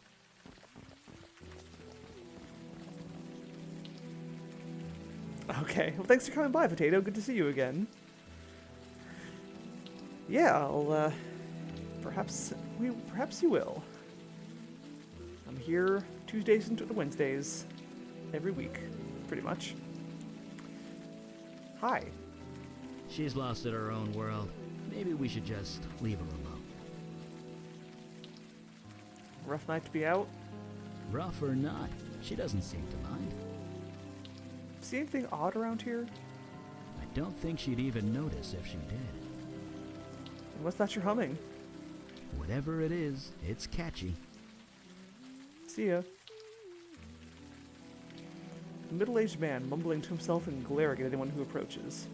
Speaker 1: Okay, well thanks for coming by, Potato. Good to see you again. Yeah, I'll, perhaps you will. I'm here Tuesdays and Wednesdays, every week, pretty much. Hi.
Speaker 3: She's lost in her own world. Maybe we should just leave her alone.
Speaker 1: Rough night to be out.
Speaker 3: Rough or not, she doesn't seem to mind.
Speaker 1: See anything odd around here?
Speaker 3: I don't think she'd even notice if she did.
Speaker 1: And what's that you're humming?
Speaker 3: Whatever it is, it's catchy.
Speaker 1: See ya. A middle-aged man mumbling to himself and glaring at anyone who approaches.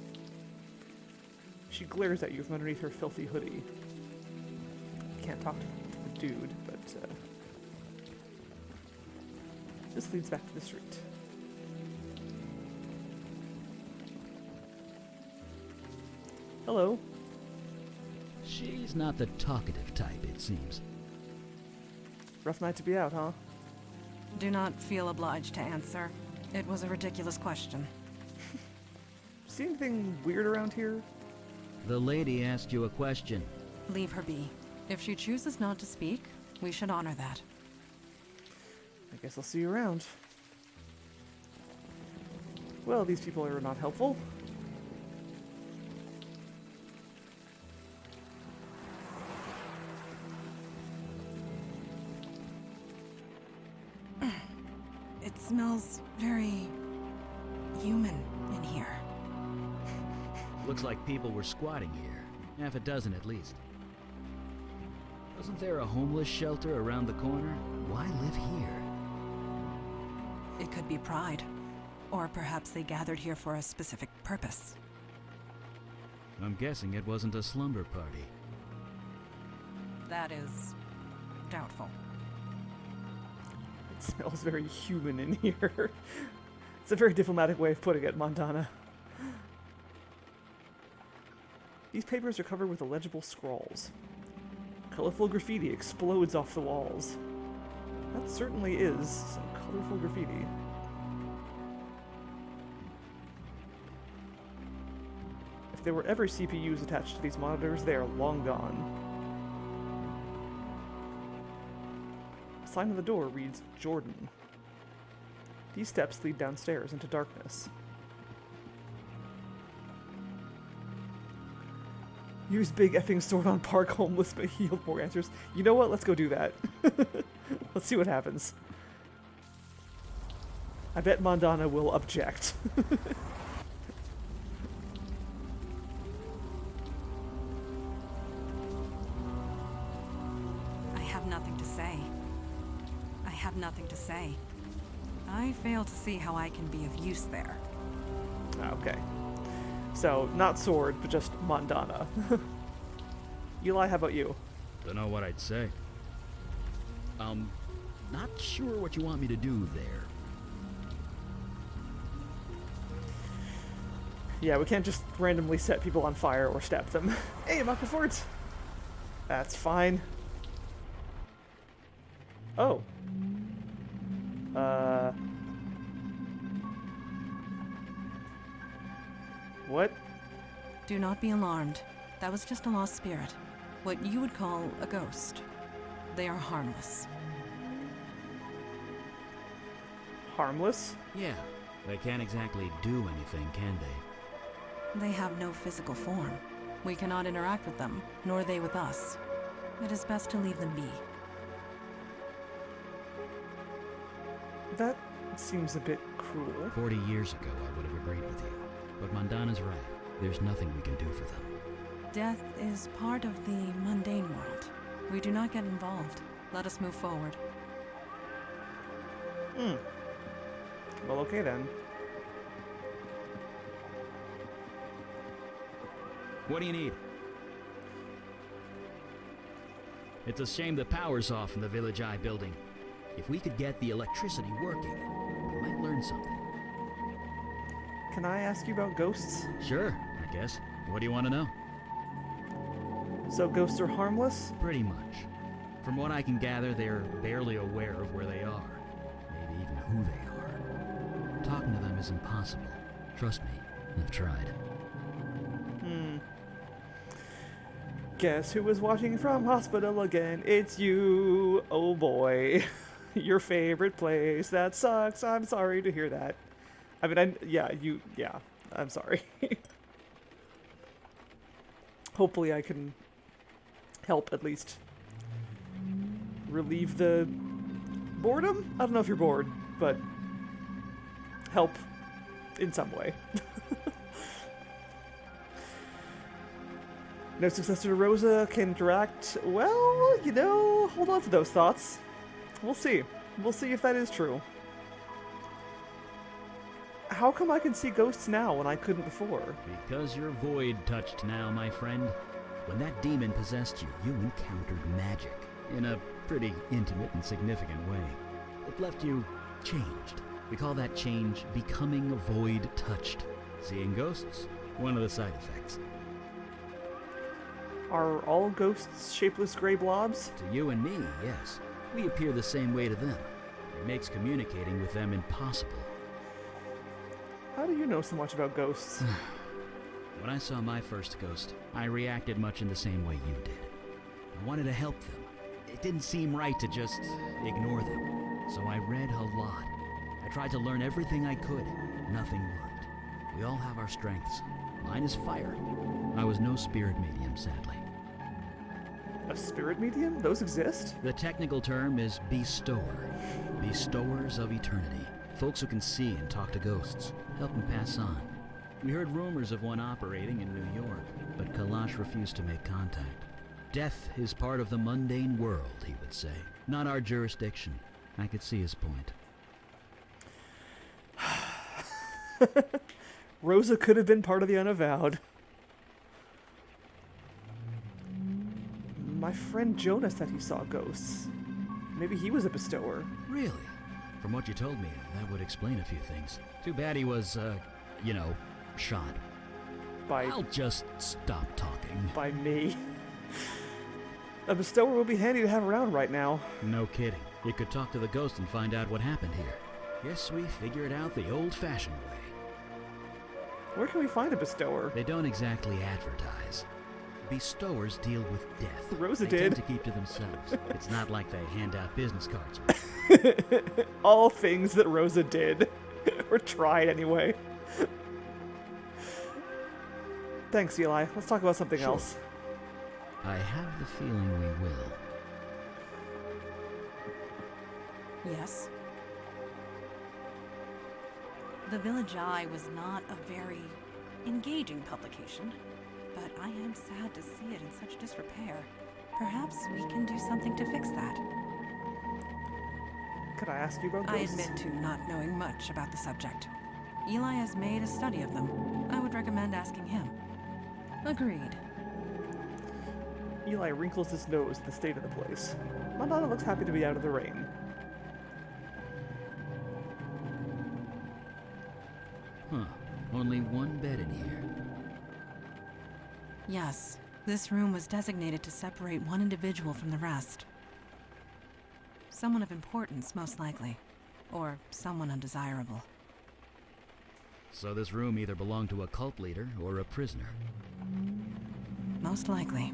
Speaker 1: She glares at you from underneath her filthy hoodie. Can't talk to the dude, but this leads back to the street. Hello.
Speaker 3: She's not the talkative type, it seems.
Speaker 1: Rough night to be out, huh?
Speaker 2: Do not feel obliged to answer. It was a ridiculous question.
Speaker 1: See anything weird around here?
Speaker 3: The lady asked you a question.
Speaker 2: Leave her be. If she chooses not to speak, we should honor that.
Speaker 1: I guess I'll see you around. Well, these people are not helpful.
Speaker 2: It smells very human in here.
Speaker 3: Looks like people were squatting here. Half a dozen at least. Wasn't there a homeless shelter around the corner? Why live here?
Speaker 2: It could be pride. Or perhaps they gathered here for a specific purpose.
Speaker 3: I'm guessing it wasn't a slumber party.
Speaker 2: That is doubtful.
Speaker 1: It smells very human in here. It's a very diplomatic way of putting it, Montana. These papers are covered with illegible scrawls. Colorful graffiti explodes off the walls. That certainly is some colorful graffiti. If there were ever CPUs attached to these monitors, they are long gone. A sign on the door reads, Jordan. These steps lead downstairs into darkness. Use big effing sword on park homeless but healed more answers. You know what? Let's go do that. Let's see what happens. I bet Mandana will object.
Speaker 2: I have nothing to say. I have nothing to say. I fail to see how I can be of use there.
Speaker 1: Okay. So, not sword, but just Mandana. Eli, how about you?
Speaker 3: Don't know what I'd say. Not sure what you want me to do there.
Speaker 1: Yeah, we can't just randomly set people on fire or stab them. Hey, Michael Ford! That's fine. Oh. What?
Speaker 2: Do not be alarmed. That was just a lost spirit. What you would call a ghost. They are harmless.
Speaker 1: Harmless?
Speaker 3: Yeah, they can't exactly do anything, can they?
Speaker 2: They have no physical form. We cannot interact with them, nor they with us. It is best to leave them be.
Speaker 1: That seems a bit cruel.
Speaker 3: 40 years ago, I would have agreed with you. But Mondana's right. There's nothing we can do for them.
Speaker 2: Death is part of the mundane world. We do not get involved. Let us move forward.
Speaker 1: Well, okay then.
Speaker 3: What do you need? It's a shame the power's off in the Village Eye building. If we could get the electricity working, we might learn something.
Speaker 1: Can I ask you about ghosts?
Speaker 3: Sure, I guess. What do you want to know?
Speaker 1: So ghosts are harmless?
Speaker 3: Pretty much. From what I can gather, they're barely aware of where they are. Maybe even who they are. Talking to them is impossible. Trust me, I've tried.
Speaker 1: Guess who was watching from hospital again? It's you. Oh boy. Your favorite place. That sucks. I'm sorry to hear that. I mean, yeah, I'm sorry. Hopefully I can help at least relieve the boredom? I don't know if you're bored, but help in some way. No successor to Rosa can interact. Well, you know, hold on to those thoughts. We'll see. We'll see if that is true. How come I can see ghosts now when I couldn't before?
Speaker 3: Because you're void touched now, my friend. When that demon possessed you, you encountered magic. In a pretty intimate and significant way. It left you changed. We call that change becoming void touched. Seeing ghosts? One of the side effects.
Speaker 1: Are all ghosts shapeless gray blobs?
Speaker 3: To you and me, yes. We appear the same way to them. It makes communicating with them impossible.
Speaker 1: How do you know so much about ghosts?
Speaker 3: When I saw my first ghost, I reacted much in the same way you did. I wanted to help them. It didn't seem right to just ignore them. So I read a lot. I tried to learn everything I could. Nothing worked. We all have our strengths. Mine is fire. I was no spirit medium, sadly.
Speaker 1: A spirit medium? Those exist?
Speaker 3: The technical term is bestower. Bestowers of eternity. Folks who can see and talk to ghosts. Help them pass on. We heard rumors of one operating in New York, but Kalash refused to make contact. Death is part of the mundane world, he would say. Not our jurisdiction. I could see his point.
Speaker 1: Rosa could have been part of the Unavowed. My friend Jonah said he saw ghosts. Maybe he was a bestower.
Speaker 3: Really? From what you told me, that would explain a few things. Too bad he was, shot. I'll just stop talking.
Speaker 1: By me. A bestower would be handy to have around right now.
Speaker 3: No kidding. You could talk to the ghost and find out what happened here. Guess we figure it out the old-fashioned way.
Speaker 1: Where can we find a bestower?
Speaker 3: They don't exactly advertise. Bestowers deal with death.
Speaker 1: Rosa
Speaker 3: they
Speaker 1: did.
Speaker 3: tend to keep to themselves. It's not like they hand out business cards.
Speaker 1: All things that Rosa did. Or tried anyway. Thanks, Eli. Let's talk about something else.
Speaker 3: I have the feeling we will.
Speaker 2: Yes. The Village Eye was not a very engaging publication, but I am sad to see it in such disrepair. Perhaps we can do something to fix that.
Speaker 1: Could I ask you about
Speaker 2: I
Speaker 1: ghosts?
Speaker 2: admit to not knowing much about the subject. Eli has made a study of them. I would recommend asking him. Agreed.
Speaker 1: Eli wrinkles his nose at the state of the place. Madonna looks happy to be out of the rain.
Speaker 3: Huh. Only one bed in here.
Speaker 2: Yes, this room was designated to separate one individual from the rest. Someone of importance, most likely. Or someone undesirable.
Speaker 3: So this room either belonged to a cult leader or a prisoner.
Speaker 2: Most likely.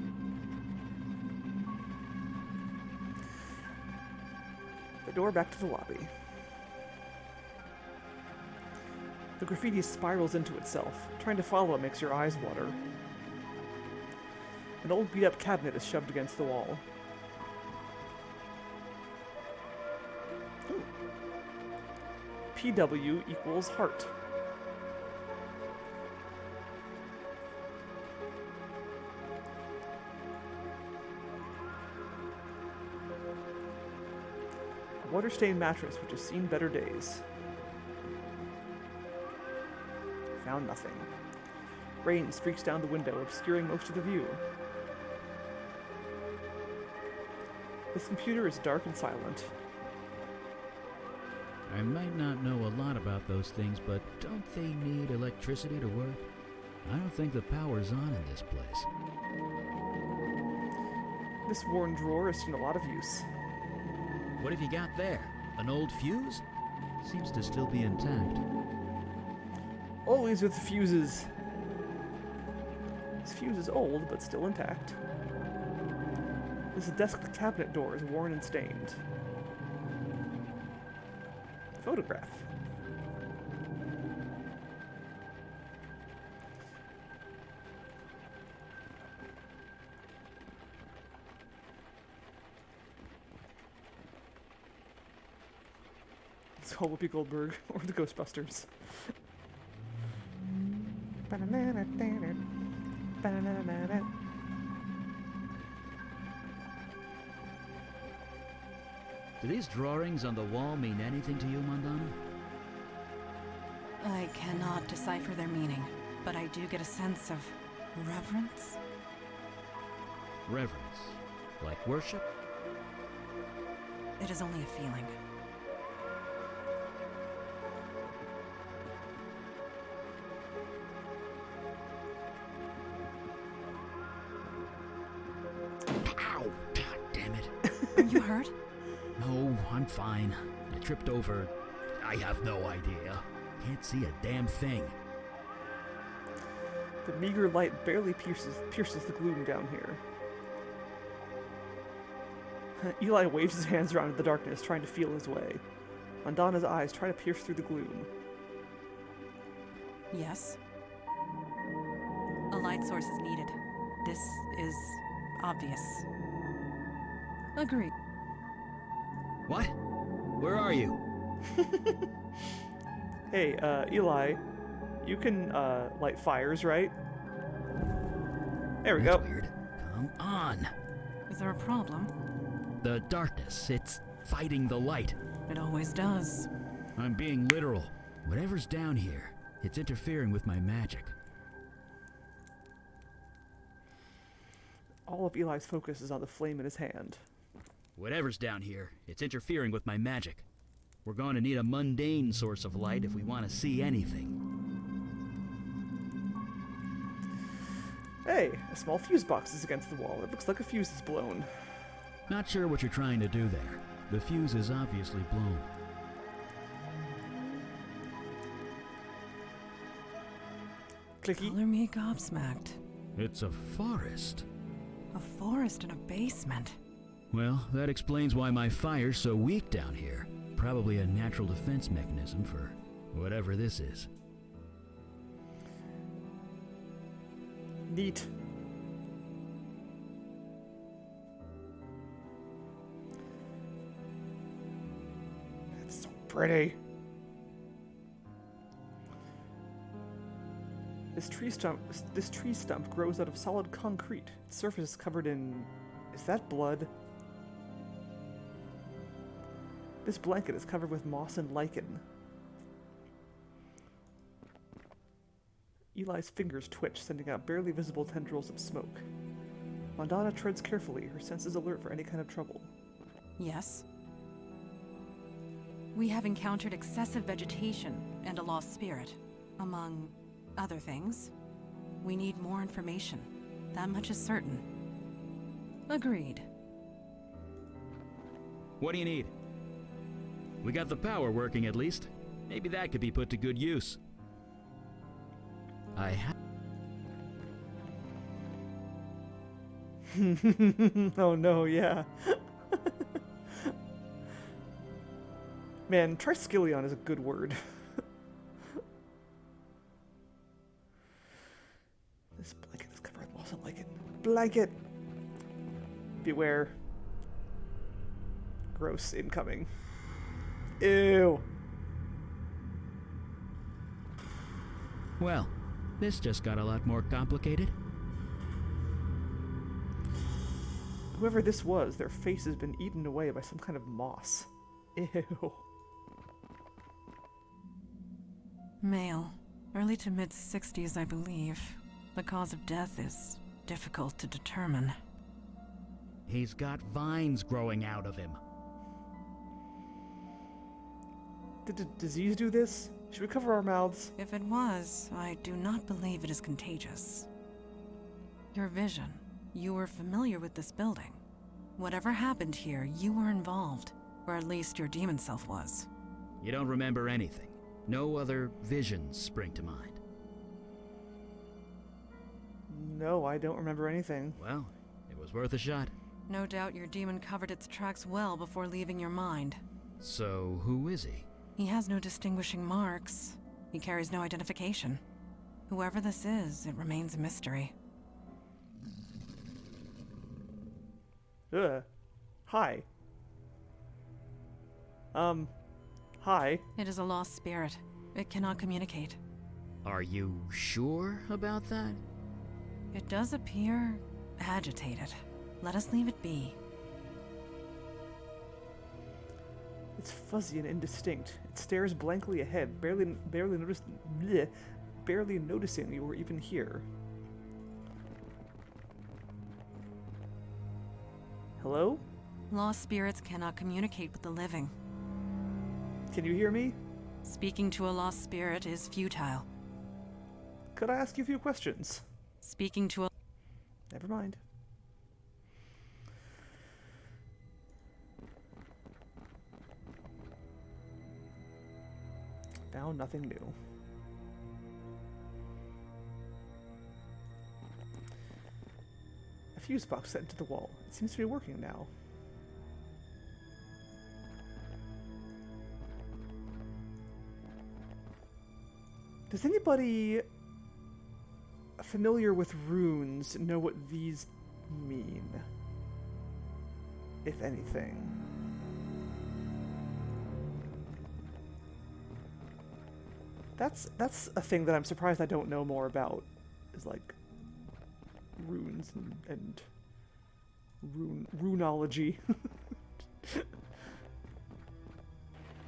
Speaker 1: The door back to the lobby. The graffiti spirals into itself. Trying to follow it makes your eyes water. An old beat-up cabinet is shoved against the wall. Ooh. PW equals heart. A water-stained mattress which has seen better days. Found nothing. Rain streaks down the window, obscuring most of the view. This computer is dark and silent.
Speaker 3: I might not know a lot about those things, but don't they need electricity to work? I don't think the power's on in this place.
Speaker 1: This worn drawer has seen a lot of use.
Speaker 3: What have you got there? An old fuse? Seems to still be intact.
Speaker 1: Always with the fuses. This fuse is old, but still intact. This desk cabinet door is worn and stained. Photograph. It's called Whoopi Goldberg or the Ghostbusters.
Speaker 3: Do these drawings on the wall mean anything to you, Mandana?
Speaker 2: I cannot decipher their meaning, but I do get a sense of reverence.
Speaker 3: Reverence. Like worship?
Speaker 2: It is only a feeling.
Speaker 3: Ow! God damn it.
Speaker 2: Are you hurt?
Speaker 3: No, I'm fine. I tripped over... I have no idea. Can't see a damn thing.
Speaker 1: The meager light barely pierces the gloom down here. Eli waves his hands around in the darkness, trying to feel his way. Mandana's eyes try to pierce through the gloom.
Speaker 2: Yes. A light source is needed. This is obvious. Agreed.
Speaker 3: What? Where are you?
Speaker 1: Hey, Eli, you can, light fires, right? There we
Speaker 3: That's
Speaker 1: go.
Speaker 3: weird. Come on.
Speaker 2: Is there a problem?
Speaker 3: The darkness, it's fighting the light.
Speaker 2: It always does.
Speaker 3: I'm being literal. Whatever's down here, it's interfering with my magic.
Speaker 1: All of Eli's focus is on the flame in his hand.
Speaker 3: Whatever's down here, it's interfering with my magic. We're going to need a mundane source of light if we want to see anything.
Speaker 1: Hey, a small fuse box is against the wall. It looks like a fuse is blown.
Speaker 3: Not sure what you're trying to do there. The fuse is obviously blown.
Speaker 1: Clicky.
Speaker 2: Color me gobsmacked.
Speaker 3: It's a forest.
Speaker 2: A forest in a basement.
Speaker 3: Well, that explains why my fire's so weak down here. Probably a natural defense mechanism for whatever this is.
Speaker 1: Neat. That's so pretty. This tree stump grows out of solid concrete. Its surface is covered in... Is that blood? This blanket is covered with moss and lichen. Eli's fingers twitch, sending out barely visible tendrils of smoke. Mandana treads carefully, her senses alert for any kind of trouble.
Speaker 2: Yes. We have encountered excessive vegetation and a lost spirit, among other things. We need more information. That much is certain. Agreed.
Speaker 3: What do you need? We got the power working at least. Maybe that could be put to good use. I have.
Speaker 1: Oh no, yeah. Man, triskelion is a good word. This blanket is covered with moss. I don't like it. Blanket! Beware. Gross incoming. Ew.
Speaker 3: Well, this just got a lot more complicated.
Speaker 1: Whoever this was, their face has been eaten away by some kind of moss. Ew.
Speaker 2: Male. Early to mid-60s, I believe. The cause of death is difficult to determine.
Speaker 3: He's got vines growing out of him.
Speaker 1: Did the disease do this? Should we cover our mouths?
Speaker 2: If it was, I do not believe it is contagious. Your vision. You were familiar with this building. Whatever happened here, you were involved. Or at least your demon self was.
Speaker 3: You don't remember anything. No other visions spring to mind.
Speaker 1: No, I don't remember anything.
Speaker 3: Well, it was worth a shot.
Speaker 2: No doubt your demon covered its tracks well before leaving your mind.
Speaker 3: So, who is he?
Speaker 2: He has no distinguishing marks. He carries no identification. Whoever this is, it remains a mystery.
Speaker 1: Ugh. Hi. Hi.
Speaker 2: It is a lost spirit. It cannot communicate.
Speaker 3: Are you sure about that?
Speaker 2: It does appear agitated. Let us leave it be.
Speaker 1: It's fuzzy and indistinct. It stares blankly ahead, barely noticing you were even here. Hello?
Speaker 2: Lost spirits cannot communicate with the living.
Speaker 1: Can you hear me?
Speaker 2: Speaking to a lost spirit is futile.
Speaker 1: Could I ask you a few questions?
Speaker 2: Speaking to a...
Speaker 1: Never mind. Found nothing new. A fuse box set into the wall. It seems to be working now. Does anybody familiar with runes know what these mean? If anything. That's a thing that I'm surprised I don't know more about. Is like runes and runology. I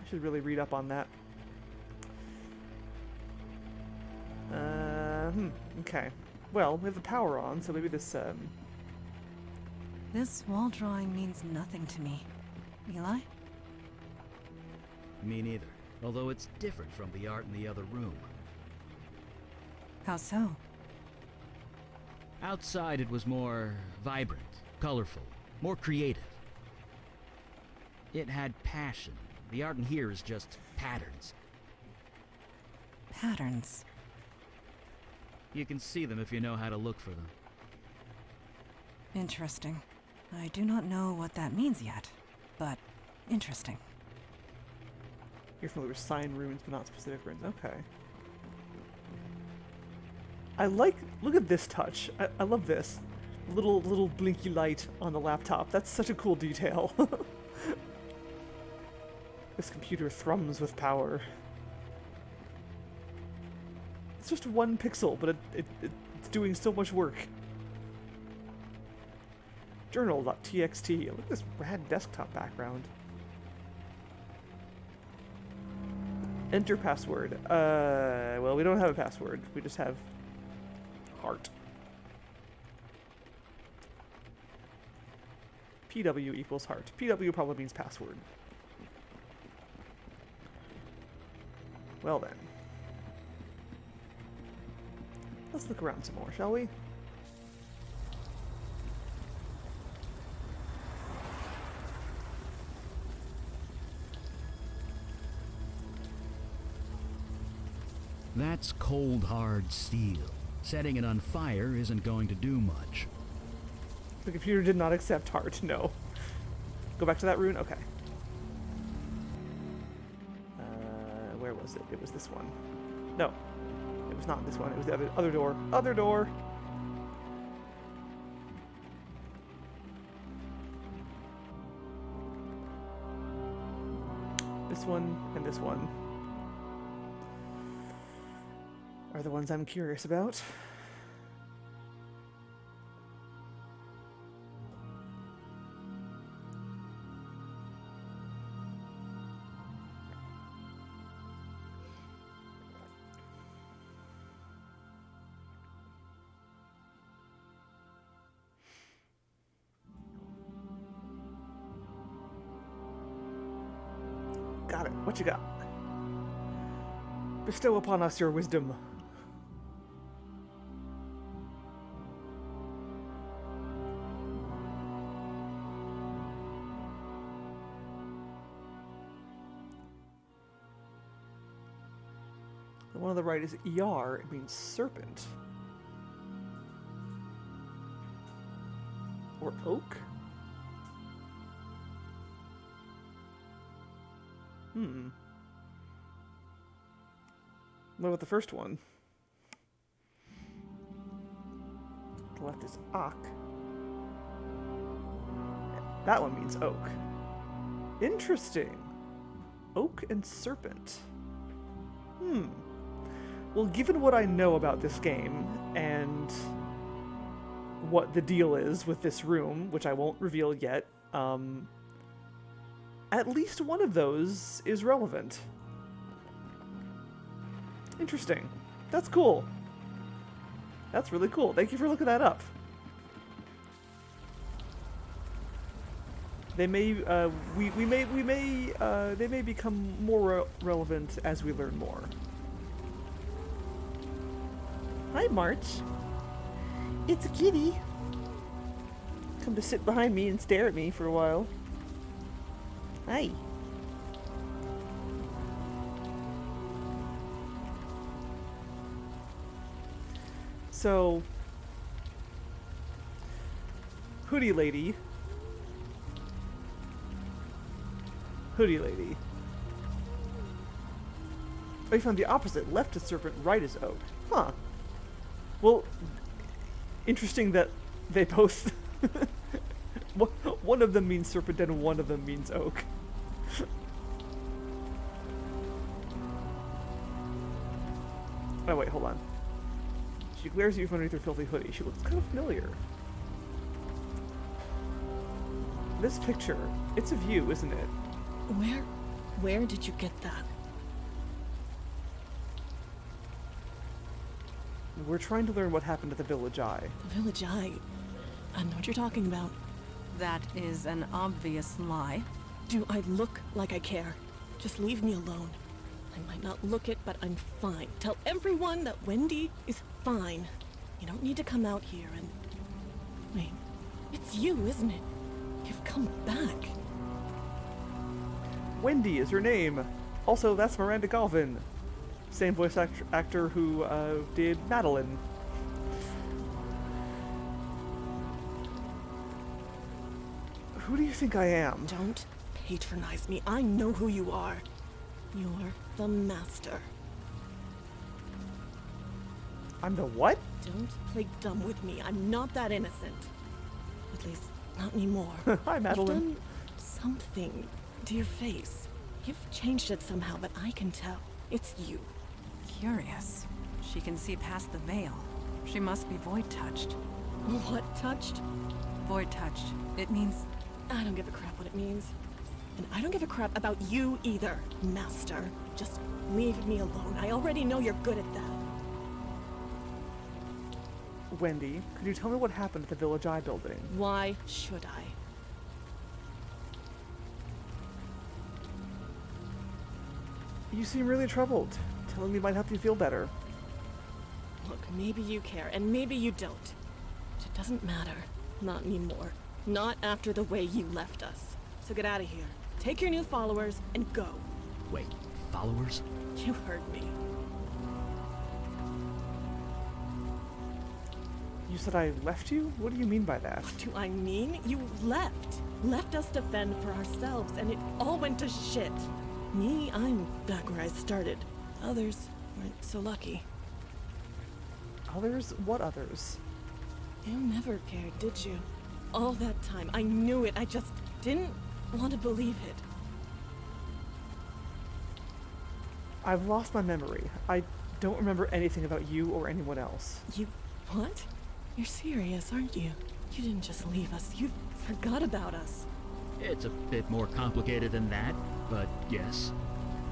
Speaker 1: should really read up on that. Okay. Well, we have the power on, so maybe this,
Speaker 2: This wall drawing means nothing to me. Eli?
Speaker 3: Me neither. Although it's different from the art in the other room.
Speaker 2: How so?
Speaker 3: Outside it was more vibrant, colorful, more creative. It had passion. The art in here is just patterns.
Speaker 2: Patterns.
Speaker 3: You can see them if you know how to look for them.
Speaker 2: Interesting. I do not know what that means yet, but interesting.
Speaker 1: you're familiar with sign runes, but not specific runes. Okay. I like, look at this touch. I love this. Little blinky light on the laptop. That's such a cool detail. This computer thrums with power. It's just 1 pixel, but it's doing so much work. Journal.txt. Look at this rad desktop background. Enter password. Well, we don't have a password. We just have heart. PW equals heart. PW probably means password. Well then. Let's look around some more, shall we?
Speaker 3: That's cold, hard steel. Setting it on fire isn't going to do much.
Speaker 1: The computer did not accept heart, no. Go back to that rune? Okay. Where was it? It was this one. No. It was not this one. It was the other door. Other door! This one and this one are the ones I'm curious about. Got it. What you got? Bestow upon us your wisdom. The one on the right is ER. It means serpent. Or oak? What about the first one? The left is Ak. That one means oak. Interesting. Oak and serpent. Well, given what I know about this game and what the deal is with this room, which I won't reveal yet, at least one of those is relevant. Interesting. That's cool. That's really cool. Thank you for looking that up. They may, they may become more relevant as we learn more. Hi, March. It's a kitty. Come to sit behind me and stare at me for a while. Hi. So, Hoodie Lady. I found the opposite. Left is serpent, right is oak. Huh. Well, interesting that they both... one of them means serpent and one of them means oak. Oh wait, hold on. She glares at you from underneath her filthy hoodie. She looks kind of familiar. This picture, it's of you, isn't it?
Speaker 7: Where did you get that?
Speaker 1: We're trying to learn what happened at the Village Eye.
Speaker 7: The Village Eye? I know what you're talking about.
Speaker 2: That is an obvious lie.
Speaker 7: Do I look like I care? Just leave me alone. I might not look it, but I'm fine. Tell everyone that Wendy is fine. You don't need to come out here and... Wait, it's you, isn't it? You've come back.
Speaker 1: Wendy is her name. Also, that's Miranda Galvin. Same voice actor who did Madeline. Who do you think I am?
Speaker 7: Don't patronize me. I know who you are. You're the master.
Speaker 1: I'm the what?
Speaker 7: Don't play dumb with me. I'm not that innocent. At least, not anymore.
Speaker 1: Hi, Madeline.
Speaker 7: You've done something to your face. You've changed it somehow, but I can tell. It's you.
Speaker 2: Curious. She can see past the veil. She must be void-touched.
Speaker 7: What touched?
Speaker 2: Void-touched. It means...
Speaker 7: I don't give a crap what it means. And I don't give a crap about you either, master. Just leave me alone. I already know you're good at that.
Speaker 1: Wendy, could you tell me what happened at the Village Eye building?
Speaker 7: Why should I?
Speaker 1: You seem really troubled. Telling me might help you feel better.
Speaker 7: Look, maybe you care, and maybe you don't. But it doesn't matter. Not anymore. Not after the way you left us. So get out of here. Take your new followers and go.
Speaker 3: Wait, followers?
Speaker 7: You heard me.
Speaker 1: You said I left you? What do you mean by that?
Speaker 7: What do I mean? You left. Left us to fend for ourselves, and it all went to shit. Me, I'm back where I started. Others weren't so lucky.
Speaker 1: Others? What others?
Speaker 7: You never cared, did you? All that time, I knew it. I just didn't want to believe it.
Speaker 1: I've lost my memory. I don't remember anything about you or anyone else.
Speaker 7: You... what? You're serious, aren't you? You didn't just leave us. You forgot about us.
Speaker 3: It's a bit more complicated than that, but yes.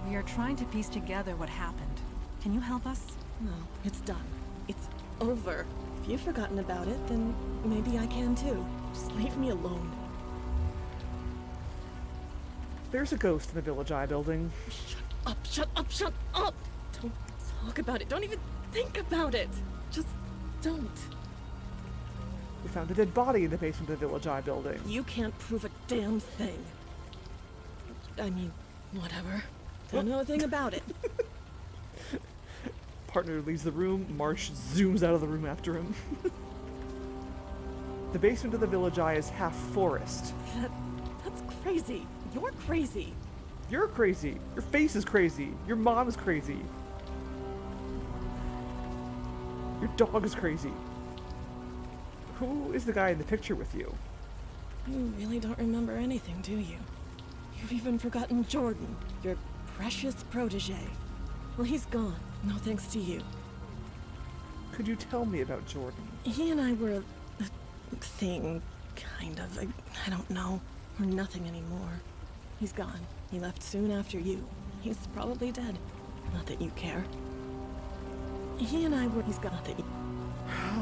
Speaker 2: We are trying to piece together what happened. Can you help us?
Speaker 7: No, it's done. It's over. If you've forgotten about it, then maybe I can too. Just leave me alone.
Speaker 1: There's a ghost in the Village Eye building.
Speaker 7: Shut up, shut up, shut up! Don't talk about it. Don't even think about it. Just don't.
Speaker 1: We found a dead body in the basement of the Village Eye building.
Speaker 7: You can't prove a damn thing. I mean, whatever. Don't know a thing about it.
Speaker 1: Partner leaves the room. Marsh zooms out of the room after him. The basement of the Village Eye is half forest.
Speaker 7: That's crazy. You're crazy.
Speaker 1: You're crazy. Your face is crazy. Your mom is crazy. Your dog is crazy. Who is the guy in the picture with you?
Speaker 7: You really don't remember anything, do you? You've even forgotten Jordan, your precious protege. Well, he's gone. No thanks to you.
Speaker 1: Could you tell me about Jordan?
Speaker 7: He and I were a thing, kind of. I don't know. We're nothing anymore. He's gone. He left soon after you. He's probably dead. Not that you care. He and I were... He's got that you...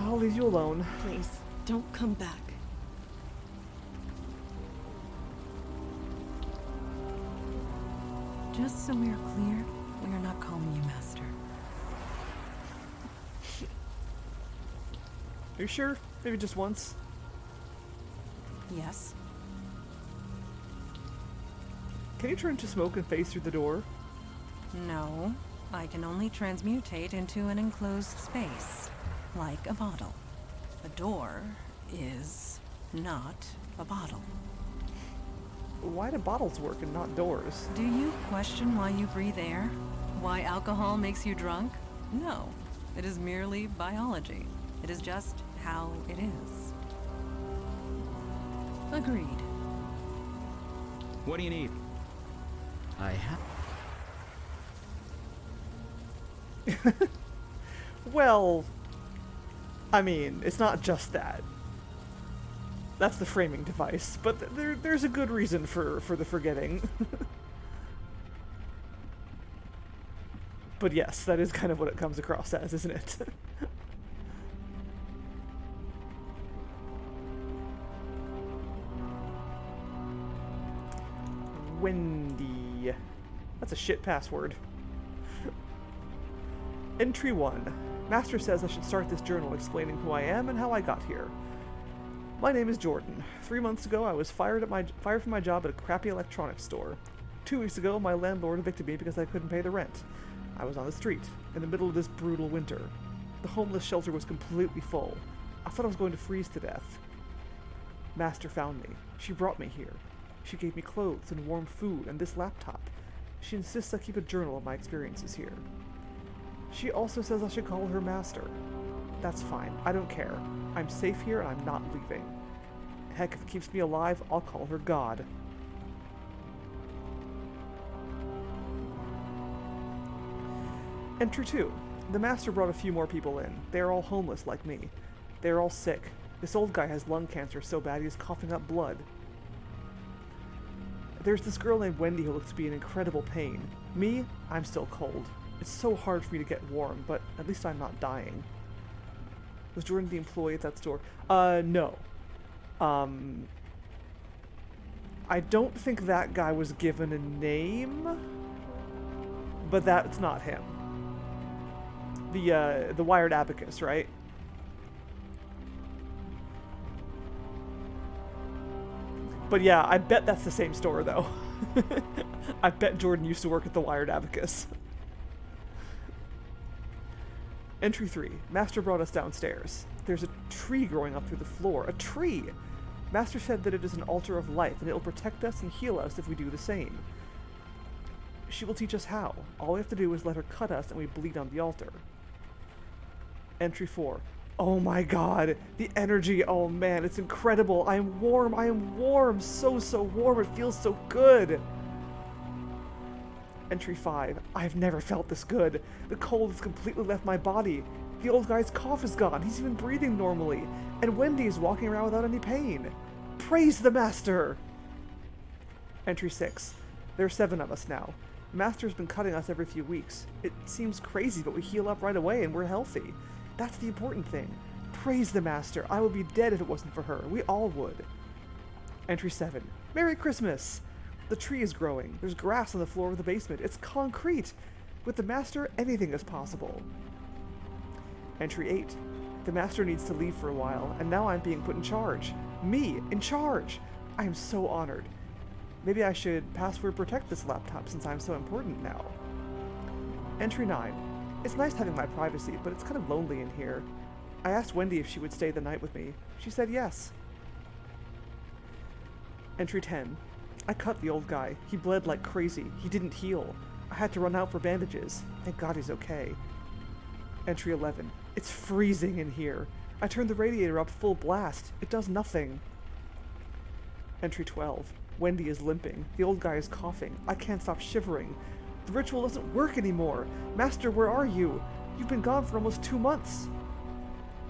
Speaker 1: I'll leave you alone.
Speaker 7: Please, don't come back.
Speaker 2: Just so we are clear, we are not calling you Master.
Speaker 1: Are you sure? Maybe just once?
Speaker 2: Yes?
Speaker 1: Can you turn to smoke and face through the door?
Speaker 2: No. I can only transmutate into an enclosed space, like a bottle. A door is not a bottle.
Speaker 1: Why do bottles work and not doors?
Speaker 2: Do you question why you breathe air? Why alcohol makes you drunk? No. It is merely biology. It is just how it is. Agreed.
Speaker 3: What do you need? I have...
Speaker 1: Well, I mean, it's not just that. That's the framing device, but there's a good reason for the forgetting. But yes, that is kind of what it comes across as, isn't it? Wendy. That's a shit password. Entry 1. Master says I should start this journal explaining who I am and how I got here. My name is Jordan. 3 months ago, I was fired from my job at a crappy electronics store. 2 weeks ago, my landlord evicted me because I couldn't pay the rent. I was on the street, in the middle of this brutal winter. The homeless shelter was completely full. I thought I was going to freeze to death. Master found me. She brought me here. She gave me clothes and warm food and this laptop. She insists I keep a journal of my experiences here. She also says I should call her Master. That's fine. I don't care. I'm safe here and I'm not leaving. Heck, if it keeps me alive, I'll call her God. Entry 2. The Master brought a few more people in. They're all homeless like me. They're all sick. This old guy has lung cancer so bad he's coughing up blood. There's this girl named Wendy who looks to be in incredible pain. Me, I'm still cold. It's so hard for me to get warm, but at least I'm not dying. Was Jordan the employee at that store? No. I don't think that guy was given a name, but that's not him. The wired abacus, right? But yeah, I bet that's the same store, though. I bet Jordan used to work at the wired abacus. Entry 3. Master brought us downstairs. There's a tree growing up through the floor. A tree! Master said that it is an altar of life, and it will protect us and heal us if we do the same. She will teach us how. All we have to do is let her cut us, and we bleed on the altar. Entry 4. Oh my god! The energy! Oh man, it's incredible! I am warm! I am warm! So, so warm! It feels so good! Entry 5. I've never felt this good. The cold has completely left my body. The old guy's cough is gone. He's even breathing normally. And Wendy is walking around without any pain. Praise the Master! Entry 6. There are 7 of us now. Master's been cutting us every few weeks. It seems crazy, but we heal up right away and we're healthy. That's the important thing. Praise the Master. I would be dead if it wasn't for her. We all would. Entry 7. Merry Christmas! The tree is growing. There's grass on the floor of the basement. It's concrete. With the Master, anything is possible. Entry 8. The Master needs to leave for a while, and now I'm being put in charge. Me, in charge! I am so honored. Maybe I should password protect this laptop since I'm so important now. Entry 9. It's nice having my privacy, but it's kind of lonely in here. I asked Wendy if she would stay the night with me. She said yes. Entry 10. I cut the old guy. He bled like crazy. He didn't heal. I had to run out for bandages. Thank God he's okay. Entry 11. It's freezing in here. I turned the radiator up full blast. It does nothing. Entry 12. Wendy is limping. The old guy is coughing. I can't stop shivering. The ritual doesn't work anymore. Master, where are you? You've been gone for almost 2 months.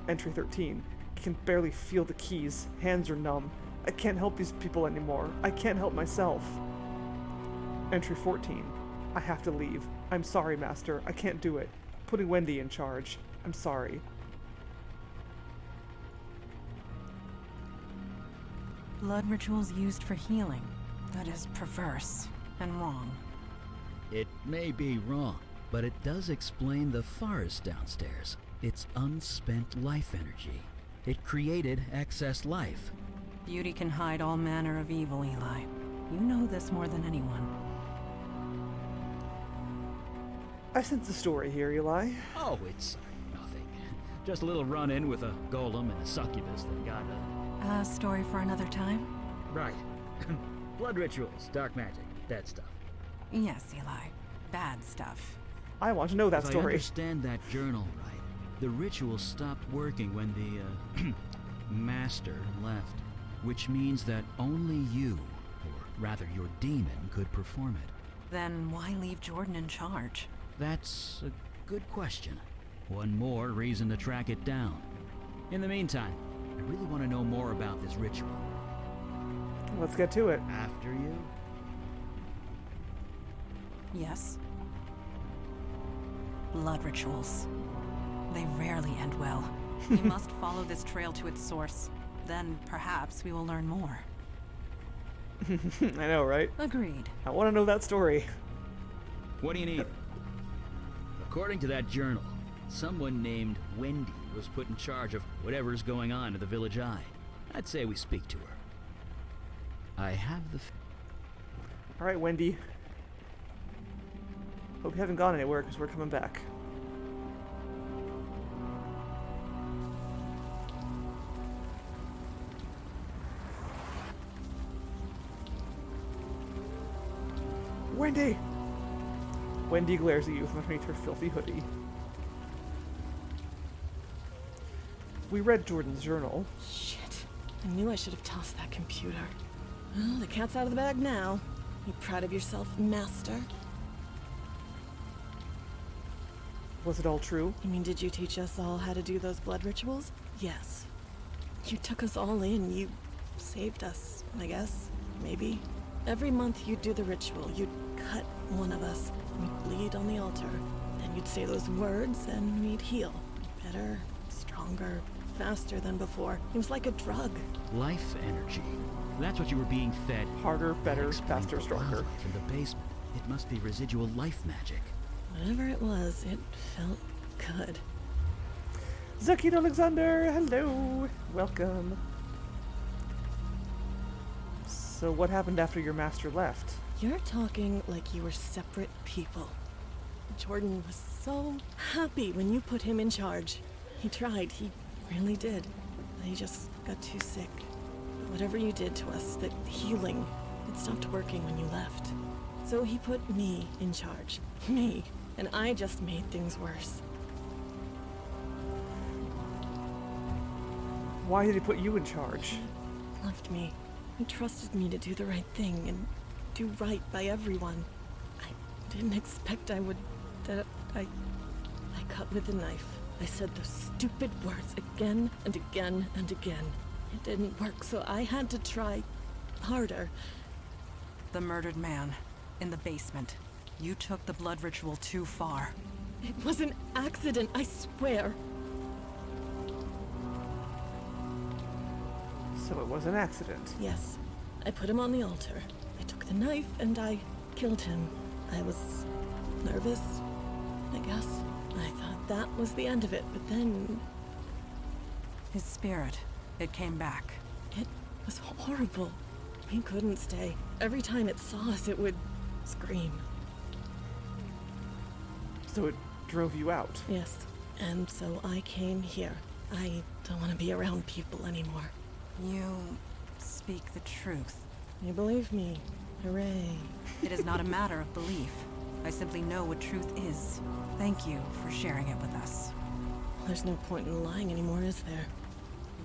Speaker 1: Entry 13. I can barely feel the keys. Hands are numb. I can't help these people anymore. I can't help myself. Entry 14. I have to leave. I'm sorry, Master. I can't do it. Putting Wendy in charge. I'm sorry.
Speaker 2: Blood rituals used for healing. That is perverse and wrong.
Speaker 3: It may be wrong, but it does explain the forest downstairs. It's unspent life energy. It created excess life.
Speaker 2: Beauty can hide all manner of evil, Eli. You know this more than anyone.
Speaker 1: I sense a story here, Eli.
Speaker 3: Oh, it's nothing. Just a little run-in with a golem and a succubus that got
Speaker 2: A story for another time?
Speaker 3: Right. Blood rituals, dark magic, that stuff.
Speaker 2: Yes, Eli. Bad stuff.
Speaker 1: I want to know that
Speaker 3: If I
Speaker 1: story.
Speaker 3: understand that journal right, the ritual stopped working when the, master left. Which means that only you, or rather your demon, could perform it.
Speaker 2: Then why leave Jordan in charge?
Speaker 3: That's a good question. One more reason to track it down. In the meantime, I really want to know more about this ritual.
Speaker 1: Let's get to it.
Speaker 3: After you?
Speaker 2: Yes. Blood rituals. They rarely end well. We must follow this trail to its source. Then perhaps we will learn more.
Speaker 1: I know, right?
Speaker 2: Agreed.
Speaker 1: I want to know that story.
Speaker 3: What do you need? According to that journal, someone named Wendy was put in charge of whatever's going on at the Village Eye. I'd say we speak to her. I have the...
Speaker 1: All right, Wendy. Hope you haven't gone anywhere, because we're coming back. Wendy! Wendy glares at you from underneath her filthy hoodie. We read Jordan's journal.
Speaker 7: Shit. I knew I should have tossed that computer. Well, the cat's out of the bag now. You proud of yourself, Master?
Speaker 1: Was it all true?
Speaker 7: You mean, did you teach us all how to do those blood rituals? Yes. You took us all in. You saved us, I guess. Maybe. Every month you'd do the ritual. You'd cut one of us. We'd bleed on the altar. Then you'd say those words and we'd heal. Better, stronger, faster than before. It was like a drug.
Speaker 3: Life energy. That's what you were being fed.
Speaker 1: Harder, better,
Speaker 3: That explains
Speaker 1: faster,
Speaker 3: the
Speaker 1: stronger.
Speaker 3: wildlife in the basement. It must be residual life magic.
Speaker 7: Whatever it was, it felt good.
Speaker 1: Zakid Alexander, hello! Welcome. So what happened after your master left?
Speaker 7: You're talking like you were separate people. Jordan was so happy when you put him in charge. He tried. He really did. I just got too sick. Whatever you did to us, the healing, it stopped working when you left. So he put me in charge. Me. And I just made things worse.
Speaker 1: Why did he put you in charge?
Speaker 7: He loved me. He trusted me to do the right thing and do right by everyone. I didn't expect I would... I cut with the knife. I said those stupid words again and again and again. It didn't work, so I had to try harder.
Speaker 2: The murdered man. In the basement. You took the blood ritual too far.
Speaker 7: It was an accident, I swear.
Speaker 1: So it was an accident.
Speaker 7: Yes. I put him on the altar. I took the knife and I killed him. I was nervous, I guess. I thought that was the end of it, but then...
Speaker 2: His spirit. It came back.
Speaker 7: It was horrible. He couldn't stay. Every time it saw us, it would scream.
Speaker 1: So it drove you out.
Speaker 7: Yes. And so I came here. I don't want to be around people anymore.
Speaker 2: You speak the truth.
Speaker 7: You believe me. Hooray.
Speaker 2: It is not a matter of belief. I simply know what truth is. Thank you for sharing it with us.
Speaker 7: There's no point in lying anymore, is there?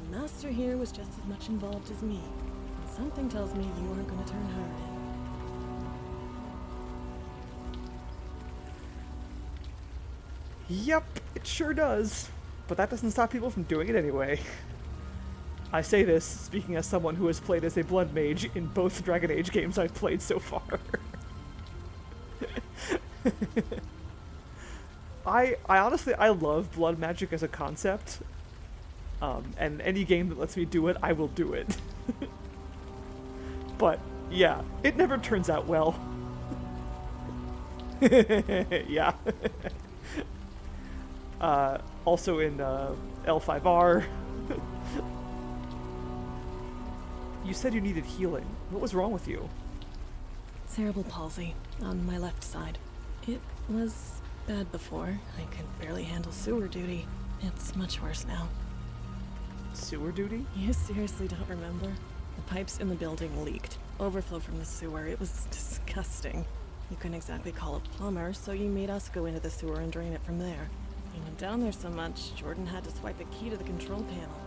Speaker 7: The master here was just as much involved as me. And something tells me you aren't going to turn her in.
Speaker 1: Yep, it sure does. But that doesn't stop people from doing it anyway. I say this speaking as someone who has played as a blood mage in both Dragon Age games I've played so far. I honestly, I love blood magic as a concept. And any game that lets me do it, I will do it. But, yeah, it never turns out well. Yeah. Also in L5R. You said you needed healing. What was wrong with you?
Speaker 7: Cerebral palsy on my left side. It was bad before. I could barely handle sewer duty. It's much worse now.
Speaker 1: Sewer duty?
Speaker 7: You seriously don't remember? The pipes in the building leaked. Overflow from the sewer. It was disgusting. You couldn't exactly call a plumber, so you made us go into the sewer and drain it from there. We went down there so much, Jordan had to swipe a key to the control panel.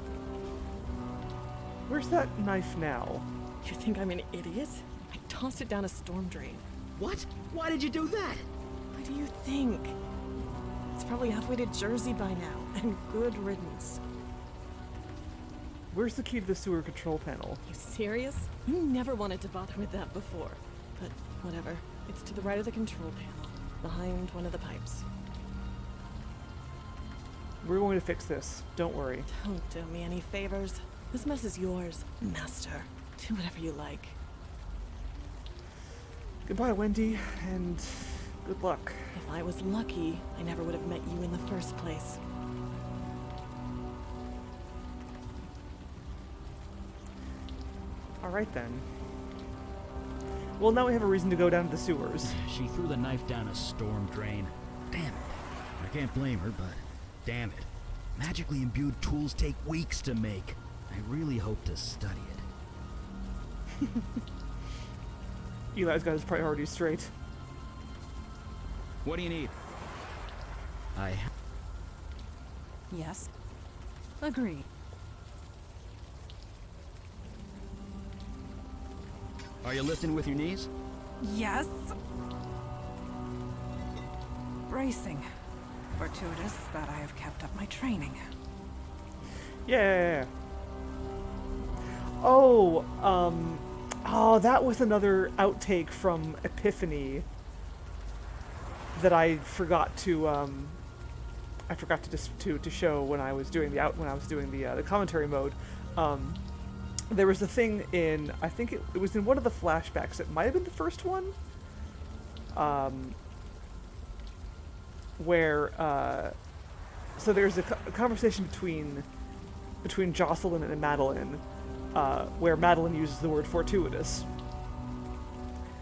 Speaker 1: Where's that knife now?
Speaker 7: You think I'm an idiot? I tossed it down a storm drain.
Speaker 3: What? Why did you do that?
Speaker 7: What do you think? It's probably halfway to Jersey by now, and good riddance.
Speaker 1: Where's the key to the sewer control panel?
Speaker 7: You serious? You never wanted to bother with that before. But whatever. It's to the right of the control panel, behind one of the pipes.
Speaker 1: We're going to fix this. Don't worry.
Speaker 7: Don't do me any favors. This mess is yours, Master. Do whatever you like.
Speaker 1: Goodbye, Wendy, and good luck.
Speaker 7: If I was lucky, I never would have met you in the first place.
Speaker 1: Alright then. Well, now we have a reason to go down to the sewers.
Speaker 3: She threw the knife down a storm drain. Damn it. I can't blame her, but damn it. Magically imbued tools take weeks to make. I really hope to study it.
Speaker 1: Eli's got his priorities straight.
Speaker 3: What do you need?
Speaker 2: Yes. Agreed.
Speaker 3: Are you lifting with your knees?
Speaker 2: Yes. Bracing. Fortuitous that I have kept up my training.
Speaker 1: Yeah. Oh, oh, that was another outtake from Epiphany that I forgot to to show when I was doing the commentary mode. There was a thing in, I think it was in one of the flashbacks. It might have been the first one, where so there's a conversation between Jocelyn and Madeline, where Madeline uses the word fortuitous,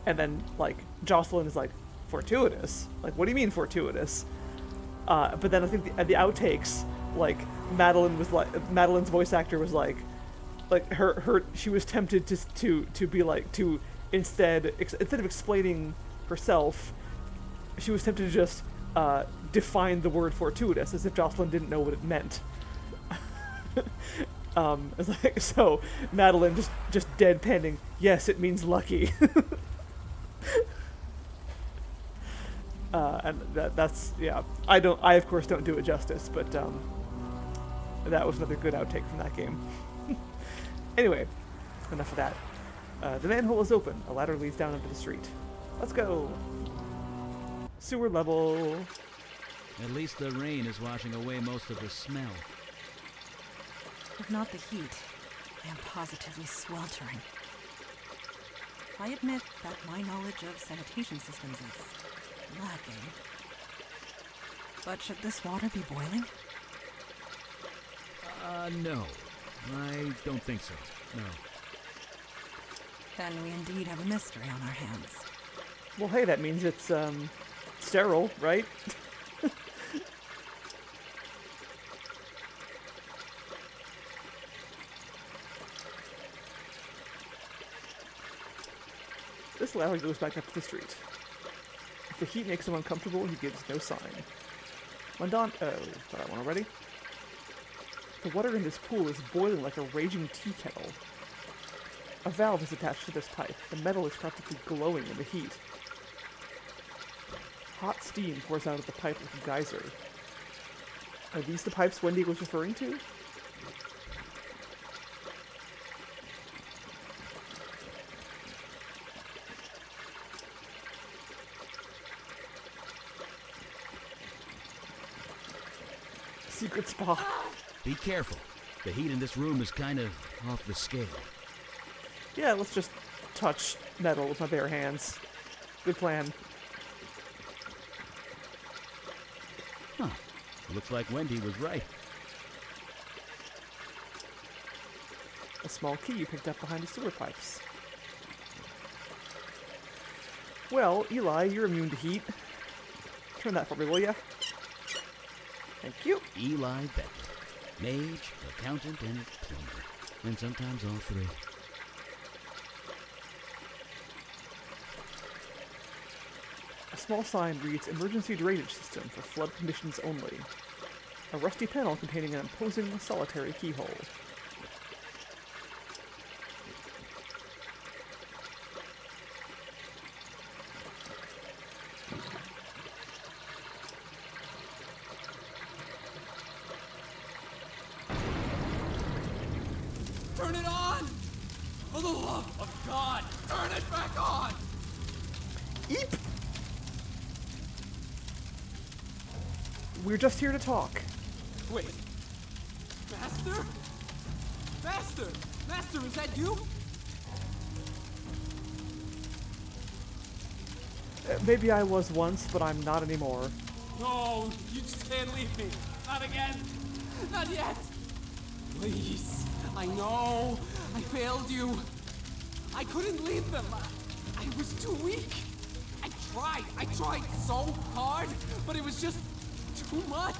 Speaker 1: and then like Jocelyn is like, fortuitous? Like, what do you mean fortuitous? But then I think the outtakes, like Madeline's voice actor was like she was tempted to be like to instead of explaining herself, she was tempted to just define the word fortuitous as if Jocelyn didn't know what it meant. It's like, so Madeline just deadpanning, yes, it means lucky. And that's yeah. I of course don't do it justice, but that was another good outtake from that game. Anyway, enough of that. The manhole is open. A ladder leads down into the street. Let's go. Sewer level.
Speaker 3: At least the rain is washing away most of the smell.
Speaker 2: If not the heat, I am positively sweltering. I admit that my knowledge of sanitation systems is lacking. But should this water be boiling?
Speaker 3: No. I don't think so. No.
Speaker 2: Then we indeed have a mystery on our hands.
Speaker 1: Well, hey, that means it's sterile, right? This ladder goes back up to the street. If the heat makes him uncomfortable, he gives no sign. Mondon, oh, that one already? The water in this pool is boiling like a raging tea kettle. A valve is attached to this pipe. The metal is practically glowing in the heat. Hot steam pours out of the pipe like a geyser. Are these the pipes Wendy was referring to? Secret spa.
Speaker 3: Be careful. The heat in this room is kind of off the scale.
Speaker 1: Yeah, let's just touch metal with my bare hands. Good plan.
Speaker 3: Huh. Looks like Wendy was right.
Speaker 1: A small key you picked up behind the sewer pipes. Well, Eli, you're immune to heat. Turn that for me, will ya? Thank you.
Speaker 3: Eli Beckett. Mage, accountant, and plumber. And sometimes all three.
Speaker 1: A small sign reads Emergency Drainage System for flood conditions only. A rusty panel containing an imposing solitary keyhole.
Speaker 6: Turn it on! For the love of God, turn it back on!
Speaker 1: Eep! We're just here to talk.
Speaker 6: Wait. Master? Master! Master, is that you?
Speaker 1: Maybe I was once, but I'm not anymore.
Speaker 6: No, you just can't leave me. Not again. Not yet. Please. I know. I failed you. I couldn't leave them. I was too weak. I tried so hard, but it was just too much.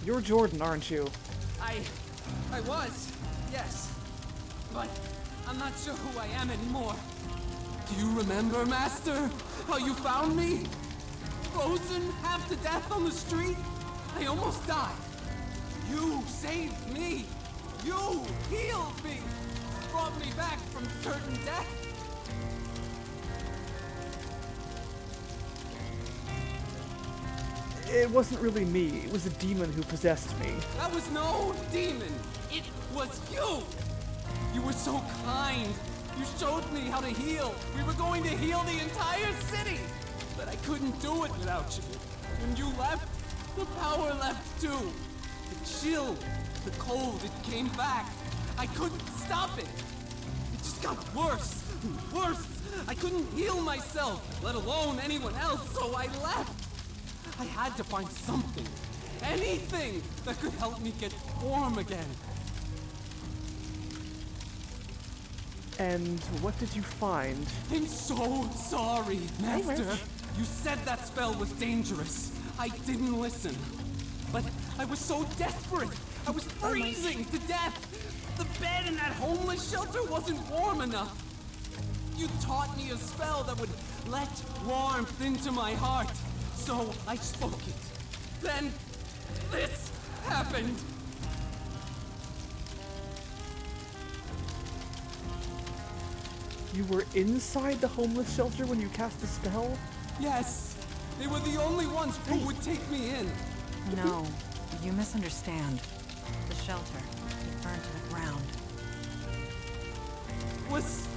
Speaker 1: You're Jordan, aren't you?
Speaker 6: I was, yes. But I'm not sure who I am anymore. Do you remember, Master? How you found me? Frozen, half to death on the street? I almost died. You saved me. You healed me. Brought me back from certain death.
Speaker 1: It wasn't really me. It was a demon who possessed me.
Speaker 6: That was no demon. It was you. You were so kind. You showed me how to heal. We were going to heal the entire city. But I couldn't do it without you. When you left, the power left too. The chill, the cold, it came back. I couldn't stop it. It just got worse and worse. I couldn't heal myself, let alone anyone else, so I left. I had to find something, anything that could help me get warm again.
Speaker 1: And what did you find?
Speaker 6: I'm so sorry, Master. You said that spell was dangerous. I didn't listen. But I was so desperate. I was freezing to death. The bed in that homeless shelter wasn't warm enough. You taught me a spell that would let warmth into my heart. So I spoke it. Then this happened.
Speaker 1: You were inside the homeless shelter when you cast the spell?
Speaker 6: Yes, they were the only ones who would take me in.
Speaker 2: No, you misunderstand. The shelter, it burned to the ground.
Speaker 6: Was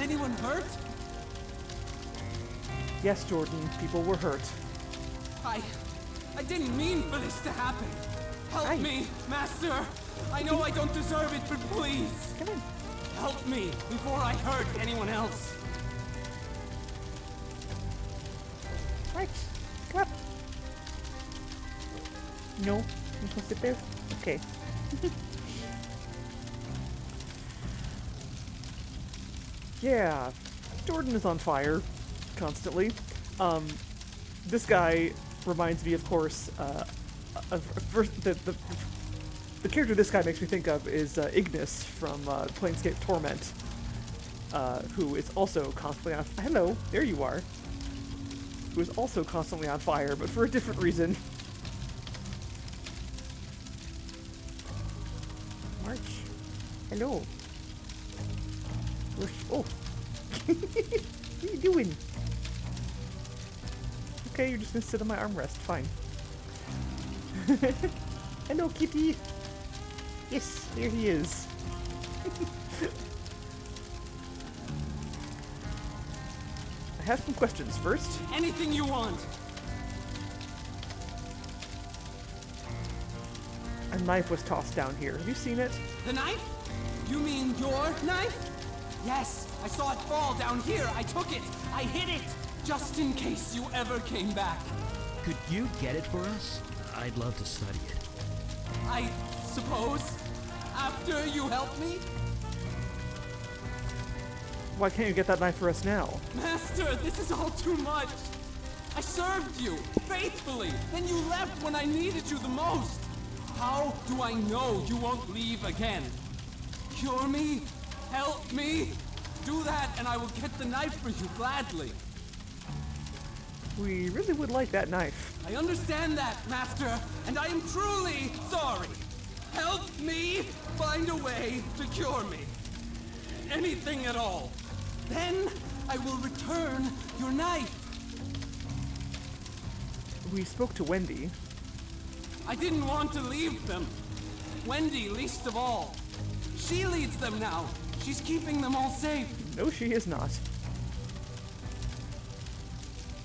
Speaker 6: anyone hurt?
Speaker 1: Yes, Jordan, people were hurt.
Speaker 6: I didn't mean for this to happen. Help me, Master. I know I don't deserve it, but please.
Speaker 1: Come on.
Speaker 6: Help me before I hurt anyone else.
Speaker 1: Right. Come up. No. You supposed to sit there? Okay. Yeah. Jordan is on fire. Constantly. This guy reminds me, of course, of first, the character this guy makes me think of is Ignis from Planescape Torment, who is also constantly on... Hello, there you are. Who is also constantly on fire, but for a different reason. March. Hello. Oh. What are you doing? Okay, you're just gonna sit on my armrest. Fine. Hello, kitty. Yes, there he is. I have some questions first.
Speaker 6: Anything you want.
Speaker 1: A knife was tossed down here. Have you seen it?
Speaker 6: The knife? You mean your knife? Yes, I saw it fall down here. I took it. I hid it. Just in case you ever came back.
Speaker 3: Could you get it for us? I'd love to study it.
Speaker 6: I suppose. After you help me?
Speaker 1: Why can't you get that knife for us now?
Speaker 6: Master, this is all too much. I served you faithfully. Then you left when I needed you the most. How do I know you won't leave again? Cure me? Help me? Do that and I will get the knife for you gladly.
Speaker 1: We really would like that knife.
Speaker 6: I understand that, Master, and I am truly sorry. Help me find a way to cure me. Anything at all. Then I will return your knife.
Speaker 1: We spoke to Wendy.
Speaker 6: I didn't want to leave them. Wendy, least of all. She leads them now. She's keeping them all safe.
Speaker 1: No, she is not.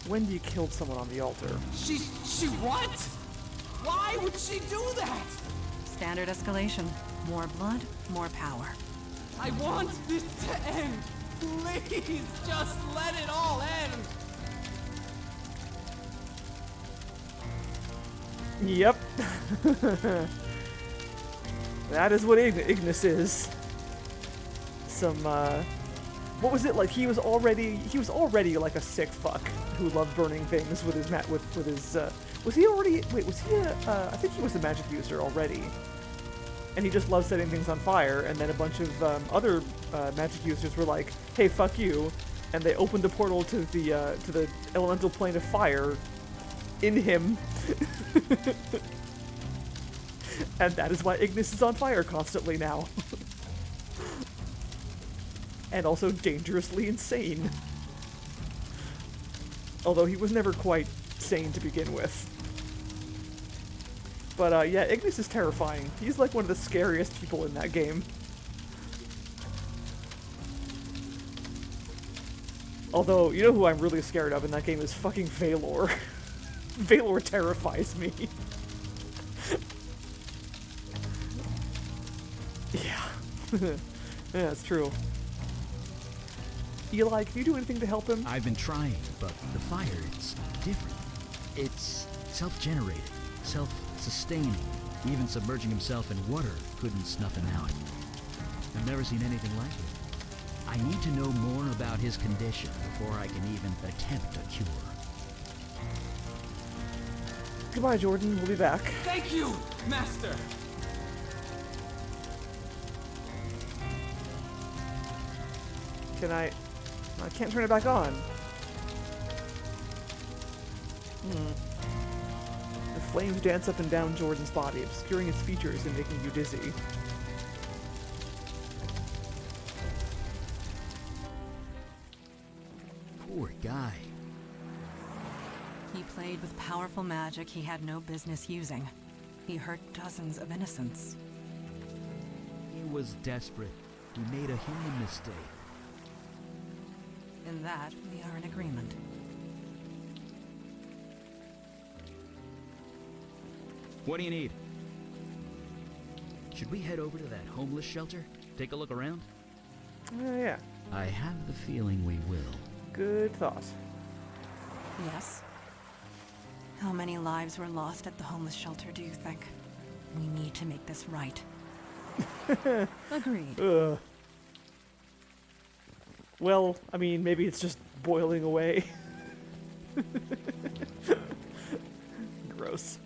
Speaker 1: Wendy killed someone on the altar.
Speaker 6: She what? Why would she do that?
Speaker 2: Standard escalation. More blood, more power.
Speaker 6: I want this to end. Please, just let it all end.
Speaker 1: Yep. That is what Ignis is. Some, what was it like? He was already like a sick fuck who loved burning things with his was he already? Wait, was he I think he was a magic user already, and he just loved setting things on fire. And then a bunch of other magic users were like, "Hey, fuck you," and they opened a portal to the elemental plane of fire in him. And that is why Ignis is on fire constantly now. And also dangerously insane. Although he was never quite sane to begin with. But yeah, Ignis is terrifying. He's like one of the scariest people in that game. Although, you know who I'm really scared of in that game is fucking Valor. Valor terrifies me. Yeah. Yeah, that's true. Eli, can you do anything to help him?
Speaker 3: I've been trying, but the fire, it's different. It's self-generated, self-sustaining. Even submerging himself in water couldn't snuff him out. I've never seen anything like it. I need to know more about his condition before I can even attempt a cure.
Speaker 1: Goodbye, Jordan. We'll be back.
Speaker 6: Thank you, Master!
Speaker 1: Can I can't turn it back on. The flames dance up and down Jordan's body, obscuring its features and making you dizzy.
Speaker 3: Poor guy.
Speaker 2: He played with powerful magic he had no business using. He hurt dozens of innocents.
Speaker 3: He was desperate. He made a human mistake.
Speaker 2: In that, we are in agreement.
Speaker 3: What do you need? Should we head over to that homeless shelter? Take a look around?
Speaker 1: Yeah.
Speaker 3: I have the feeling we will.
Speaker 1: Good thought.
Speaker 2: Yes. How many lives were lost at the homeless shelter, do you think? We need to make this right. Agreed.
Speaker 1: Ugh. Well, I mean, maybe it's just boiling away. Gross.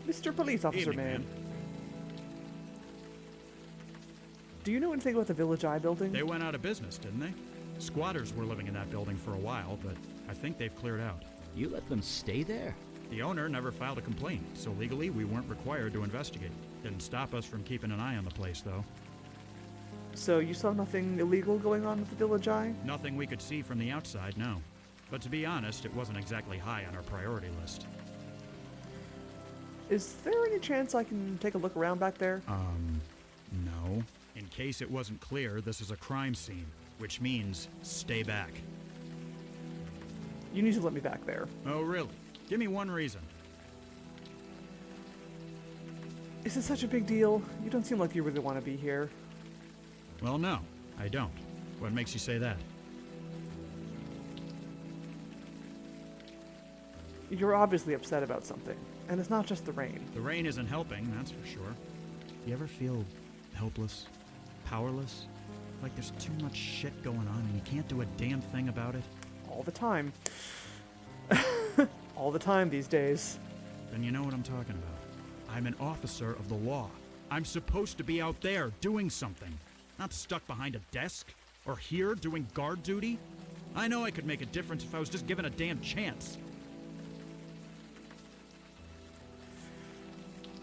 Speaker 1: Mr. Police Officer
Speaker 5: Evening,
Speaker 1: Man. Do you know anything about the Village Eye building?
Speaker 5: They went out of business, didn't they? Squatters were living in that building for a while, but I think they've cleared out.
Speaker 3: You let them stay there?
Speaker 5: The owner never filed a complaint, so legally we weren't required to investigate. Didn't stop us from keeping an eye on the place, though.
Speaker 1: So you saw nothing illegal going on with the Village Eye?
Speaker 5: Nothing we could see from the outside, no. But to be honest, it wasn't exactly high on our priority list.
Speaker 1: Is there any chance I can take a look around back there?
Speaker 5: No. In case it wasn't clear, this is a crime scene, which means stay back.
Speaker 1: You need to let me back there.
Speaker 5: Oh, really? Give me one reason.
Speaker 1: Is it such a big deal? You don't seem like you really want to be here.
Speaker 5: Well, no, I don't. What makes you say that?
Speaker 1: You're obviously upset about something, and it's not just the rain.
Speaker 5: The rain isn't helping, that's for sure. You ever feel helpless? Powerless? Like there's too much shit going on and you can't do a damn thing about it?
Speaker 1: All the time. All the time these days.
Speaker 5: Then you know what I'm talking about. I'm an officer of the law. I'm supposed to be out there doing something, not stuck behind a desk or here doing guard duty. I know I could make a difference if I was just given a damn chance.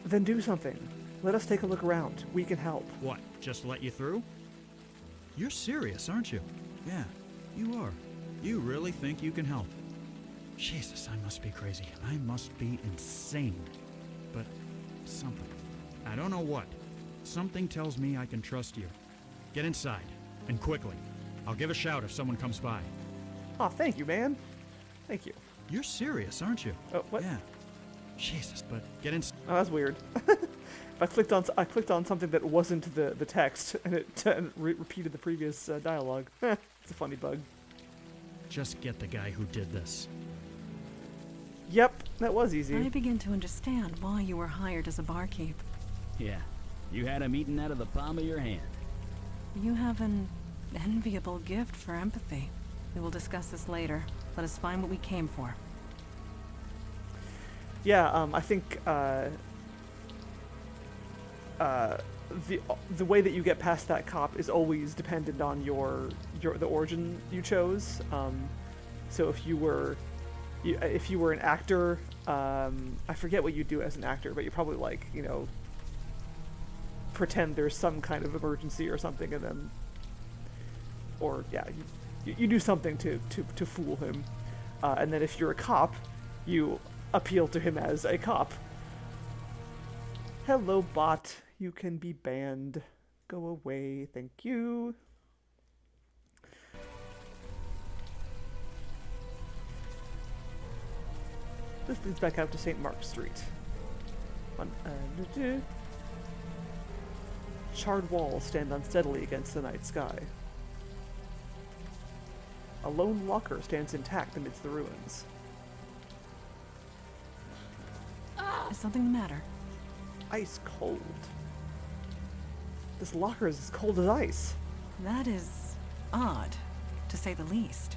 Speaker 1: Then do something. Let us take a look around. We can help.
Speaker 5: What, just let you through? You're serious, aren't you? Yeah, you are. You really think you can help? Jesus, I must be crazy. I must be insane. But something. I don't know what. Something tells me I can trust you. Get inside, and quickly. I'll give a shout if someone comes by.
Speaker 1: Aw, thank you, man. Thank you.
Speaker 5: You're serious, aren't you?
Speaker 1: Oh, what?
Speaker 5: Yeah. Jesus, but get inside.
Speaker 1: Oh, that's weird. I clicked on something that wasn't the text, and it repeated the previous dialogue. It's a funny bug.
Speaker 5: Just get the guy who did this.
Speaker 1: Yep, that was easy.
Speaker 2: I begin to understand why you were hired as a barkeep.
Speaker 3: Yeah. You had him eating out of the palm of your hand.
Speaker 2: You have an enviable gift for empathy. We will discuss this later. Let us find what we came for.
Speaker 1: Yeah, I think the way that you get past that cop is always dependent on the origin you chose. So if you were an actor, I forget what you do as an actor, but you probably like pretend there's some kind of emergency or something, and then, or yeah, you do something to fool him, and then if you're a cop, you appeal to him as a cop. Hello, bot. You can be banned. Go away. Thank you. This leads back out to St. Mark's Street. Charred walls stand unsteadily against the night sky. A lone locker stands intact amidst the ruins.
Speaker 2: Is something the matter?
Speaker 1: Ice cold. This locker is as cold as ice.
Speaker 2: That is odd, to say the least.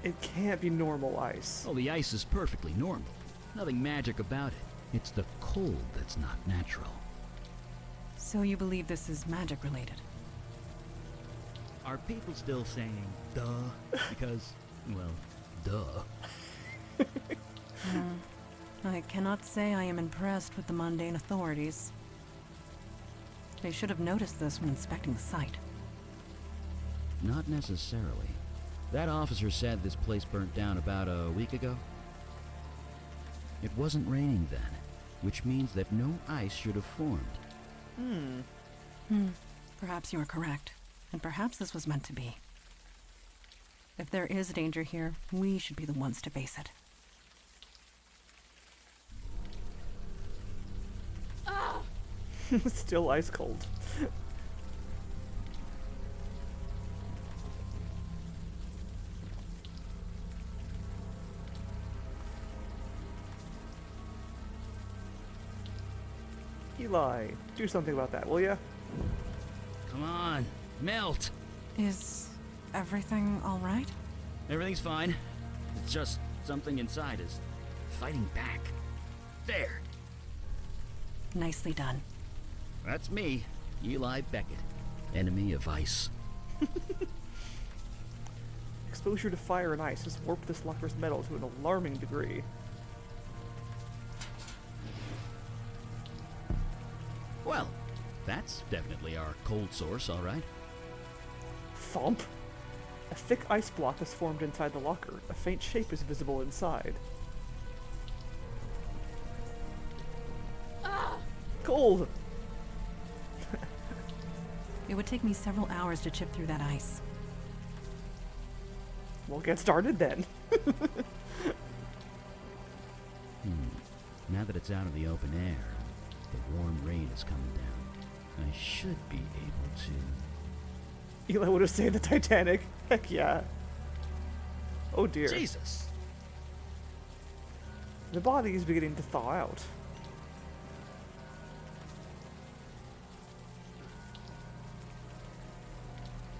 Speaker 1: It can't be normal ice.
Speaker 3: Oh, the ice is perfectly normal. Nothing magic about it. It's the cold that's not natural.
Speaker 2: So you believe this is magic related?
Speaker 3: Are people still saying duh? Because, well, duh.
Speaker 2: I cannot say I am impressed with the mundane authorities. They should have noticed this when inspecting the site.
Speaker 3: Not necessarily. That officer said this place burnt down about a week ago. It wasn't raining then, which means that no ice should have formed.
Speaker 2: Perhaps you are correct, and perhaps this was meant to be. If there is danger here, we should be the ones to face it.
Speaker 1: Still ice cold. Eli, do something about that, will ya?
Speaker 3: Come on, melt!
Speaker 2: Is everything all right?
Speaker 3: Everything's fine. It's just something inside is fighting back. There!
Speaker 2: Nicely done.
Speaker 3: That's me, Eli Beckett, enemy of ice.
Speaker 1: Exposure to fire and ice has warped this locker's metal to an alarming degree.
Speaker 3: Well, that's definitely our cold source, all right.
Speaker 1: Thump! A thick ice block has formed inside the locker. A faint shape is visible inside. Cold!
Speaker 2: It would take me several hours to chip through that ice.
Speaker 1: We'll get started then.
Speaker 3: Now that it's out of the open air, the warm rain is coming down. I should be able to...
Speaker 1: Eli would have saved the Titanic. Heck yeah. Oh dear.
Speaker 3: Jesus!
Speaker 1: The body is beginning to thaw out.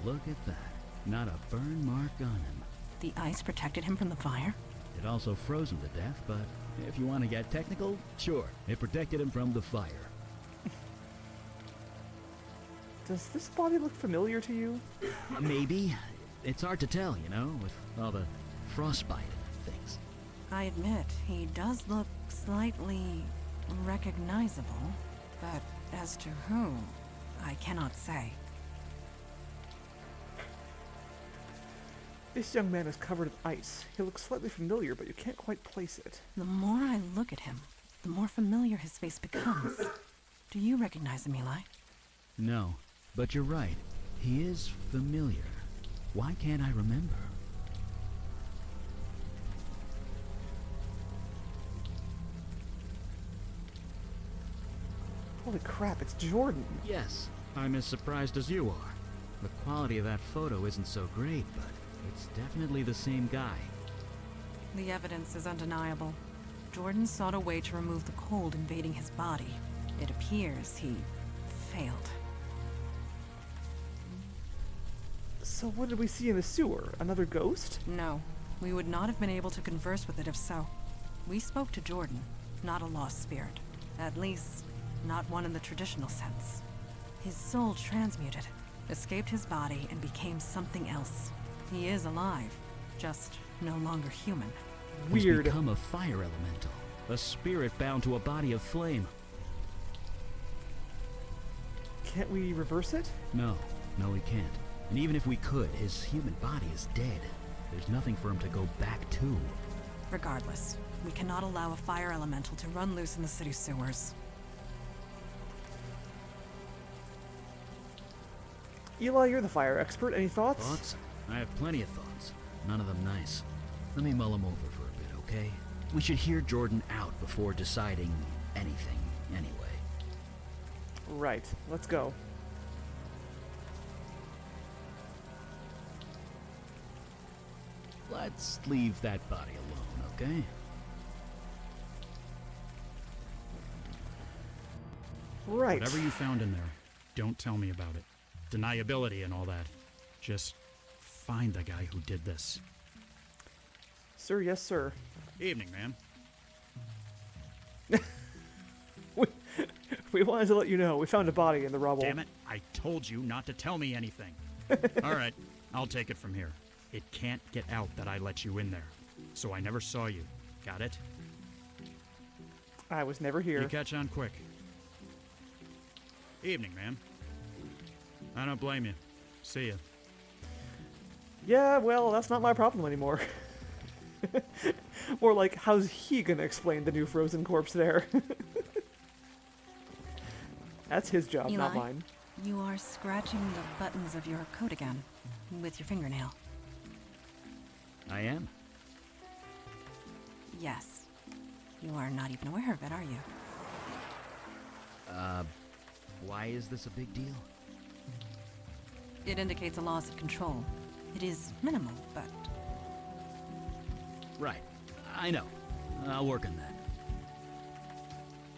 Speaker 3: Look at that. Not a burn mark on him.
Speaker 2: The ice protected him from the fire?
Speaker 3: It also froze him to death, but if you want to get technical, sure, it protected him from the fire.
Speaker 1: Does this body look familiar to you?
Speaker 3: Maybe. It's hard to tell, you know, with all the frostbite and things.
Speaker 2: I admit, he does look slightly recognizable, but as to whom, I cannot say.
Speaker 1: This young man is covered in ice. He looks slightly familiar, but you can't quite place it.
Speaker 2: The more I look at him, the more familiar his face becomes. Do you recognize him, Eli?
Speaker 3: No, but you're right. He is familiar. Why can't I remember?
Speaker 1: Holy crap, it's Jordan.
Speaker 3: Yes, I'm as surprised as you are. The quality of that photo isn't so great, but it's definitely the same guy.
Speaker 2: The evidence is undeniable. Jordan sought a way to remove the cold invading his body. It appears he failed.
Speaker 1: So what did we see in the sewer? Another ghost?
Speaker 2: No, we would not have been able to converse with it if so. We spoke to Jordan, not a lost spirit. At least, not one in the traditional sense. His soul transmuted, escaped his body, and became something else. He is alive, just no longer human.
Speaker 1: Weird.
Speaker 3: He's become a fire elemental, a spirit bound to a body of flame.
Speaker 1: Can't we reverse it?
Speaker 3: No, we can't. And even if we could, his human body is dead. There's nothing for him to go back to.
Speaker 2: Regardless, we cannot allow a fire elemental to run loose in the city sewers.
Speaker 1: Eli, you're the fire expert. Any thoughts?
Speaker 3: Thoughts? I have plenty of thoughts. None of them nice. Let me mull them over for a bit, okay? We should hear Jordan out before deciding anything, anyway.
Speaker 1: Right. Let's go.
Speaker 3: Let's leave that body alone, okay?
Speaker 1: Right.
Speaker 5: Whatever you found in there, don't tell me about it. Deniability and all that. Just find the guy who did this.
Speaker 1: Sir, yes, sir.
Speaker 5: Evening, ma'am.
Speaker 1: We, we wanted to let you know we found a body in the rubble.
Speaker 5: Damn it, I told you not to tell me anything. All right, I'll take it from here. It can't get out that I let you in there. So I never saw you. Got it?
Speaker 1: I was never here.
Speaker 5: You catch on quick. Evening, ma'am. I don't blame you. See ya.
Speaker 1: Yeah, well, that's not my problem anymore. Or like, how's he gonna explain the new frozen corpse there? That's his job,
Speaker 2: Eli,
Speaker 1: not mine.
Speaker 2: you are scratching the buttons of your coat again with your fingernail.
Speaker 3: I am.
Speaker 2: Yes. You are not even aware of it, are you?
Speaker 3: Why is this a big deal?
Speaker 2: It indicates a loss of control. It is minimal, but
Speaker 3: Right. I know. I'll work on that.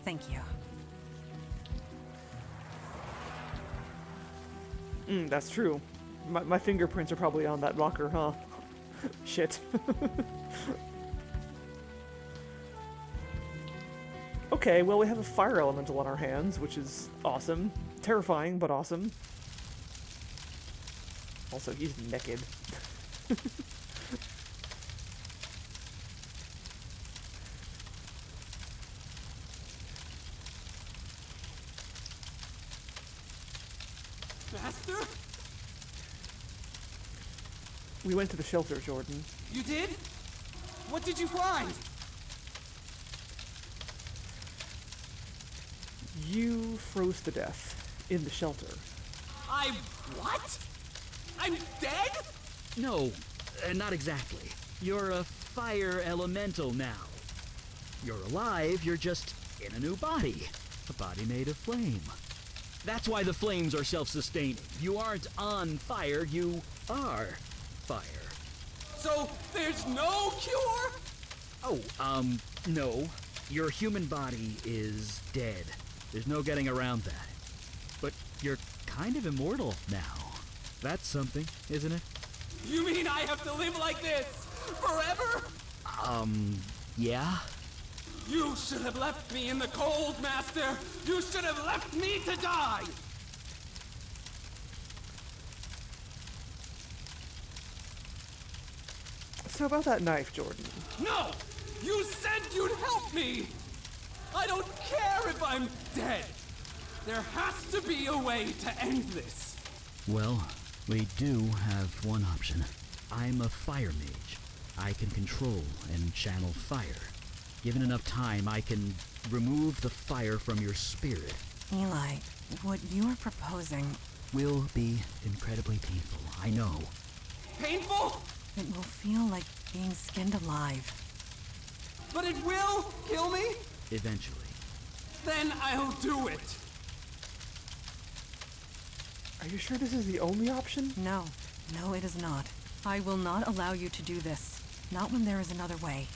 Speaker 2: thank you.
Speaker 1: That's true. My fingerprints are probably on that locker, huh? Shit. Okay, well, we have a fire elemental on our hands, which is awesome. Terrifying, but awesome. Also, he's naked.
Speaker 6: Master?
Speaker 1: We went to the shelter, Jordan.
Speaker 6: You did? What did you find?
Speaker 1: You froze to death in the shelter.
Speaker 6: What? I'm dead?
Speaker 3: No, not exactly. You're a fire elemental now. You're alive, you're just in a new body. A body made of flame. That's why the flames are self-sustaining. You aren't on fire, you are fire.
Speaker 6: So there's no cure?
Speaker 3: Oh, no. Your human body is dead. There's no getting around that. But you're kind of immortal now. That's something, isn't it?
Speaker 6: You mean I have to live like this? Forever?
Speaker 3: Yeah?
Speaker 6: You should have left me in the cold, Master! You should have left me to die!
Speaker 1: So about that knife, Jordan.
Speaker 6: No! You said you'd help me! I don't care if I'm dead! There has to be a way to end this!
Speaker 3: Well, we do have one option. I'm a fire mage. I can control and channel fire. Given enough time, I can remove the fire from your spirit.
Speaker 2: Eli, what you are proposing,
Speaker 3: Will be incredibly painful, I know.
Speaker 6: Painful?
Speaker 2: it will feel like being skinned alive.
Speaker 6: But it will kill me?
Speaker 3: Eventually.
Speaker 6: Then I'll do it!
Speaker 1: Are you sure this is the only option?
Speaker 2: No, no, it is not. I will not allow you to do this. Not when there is another way.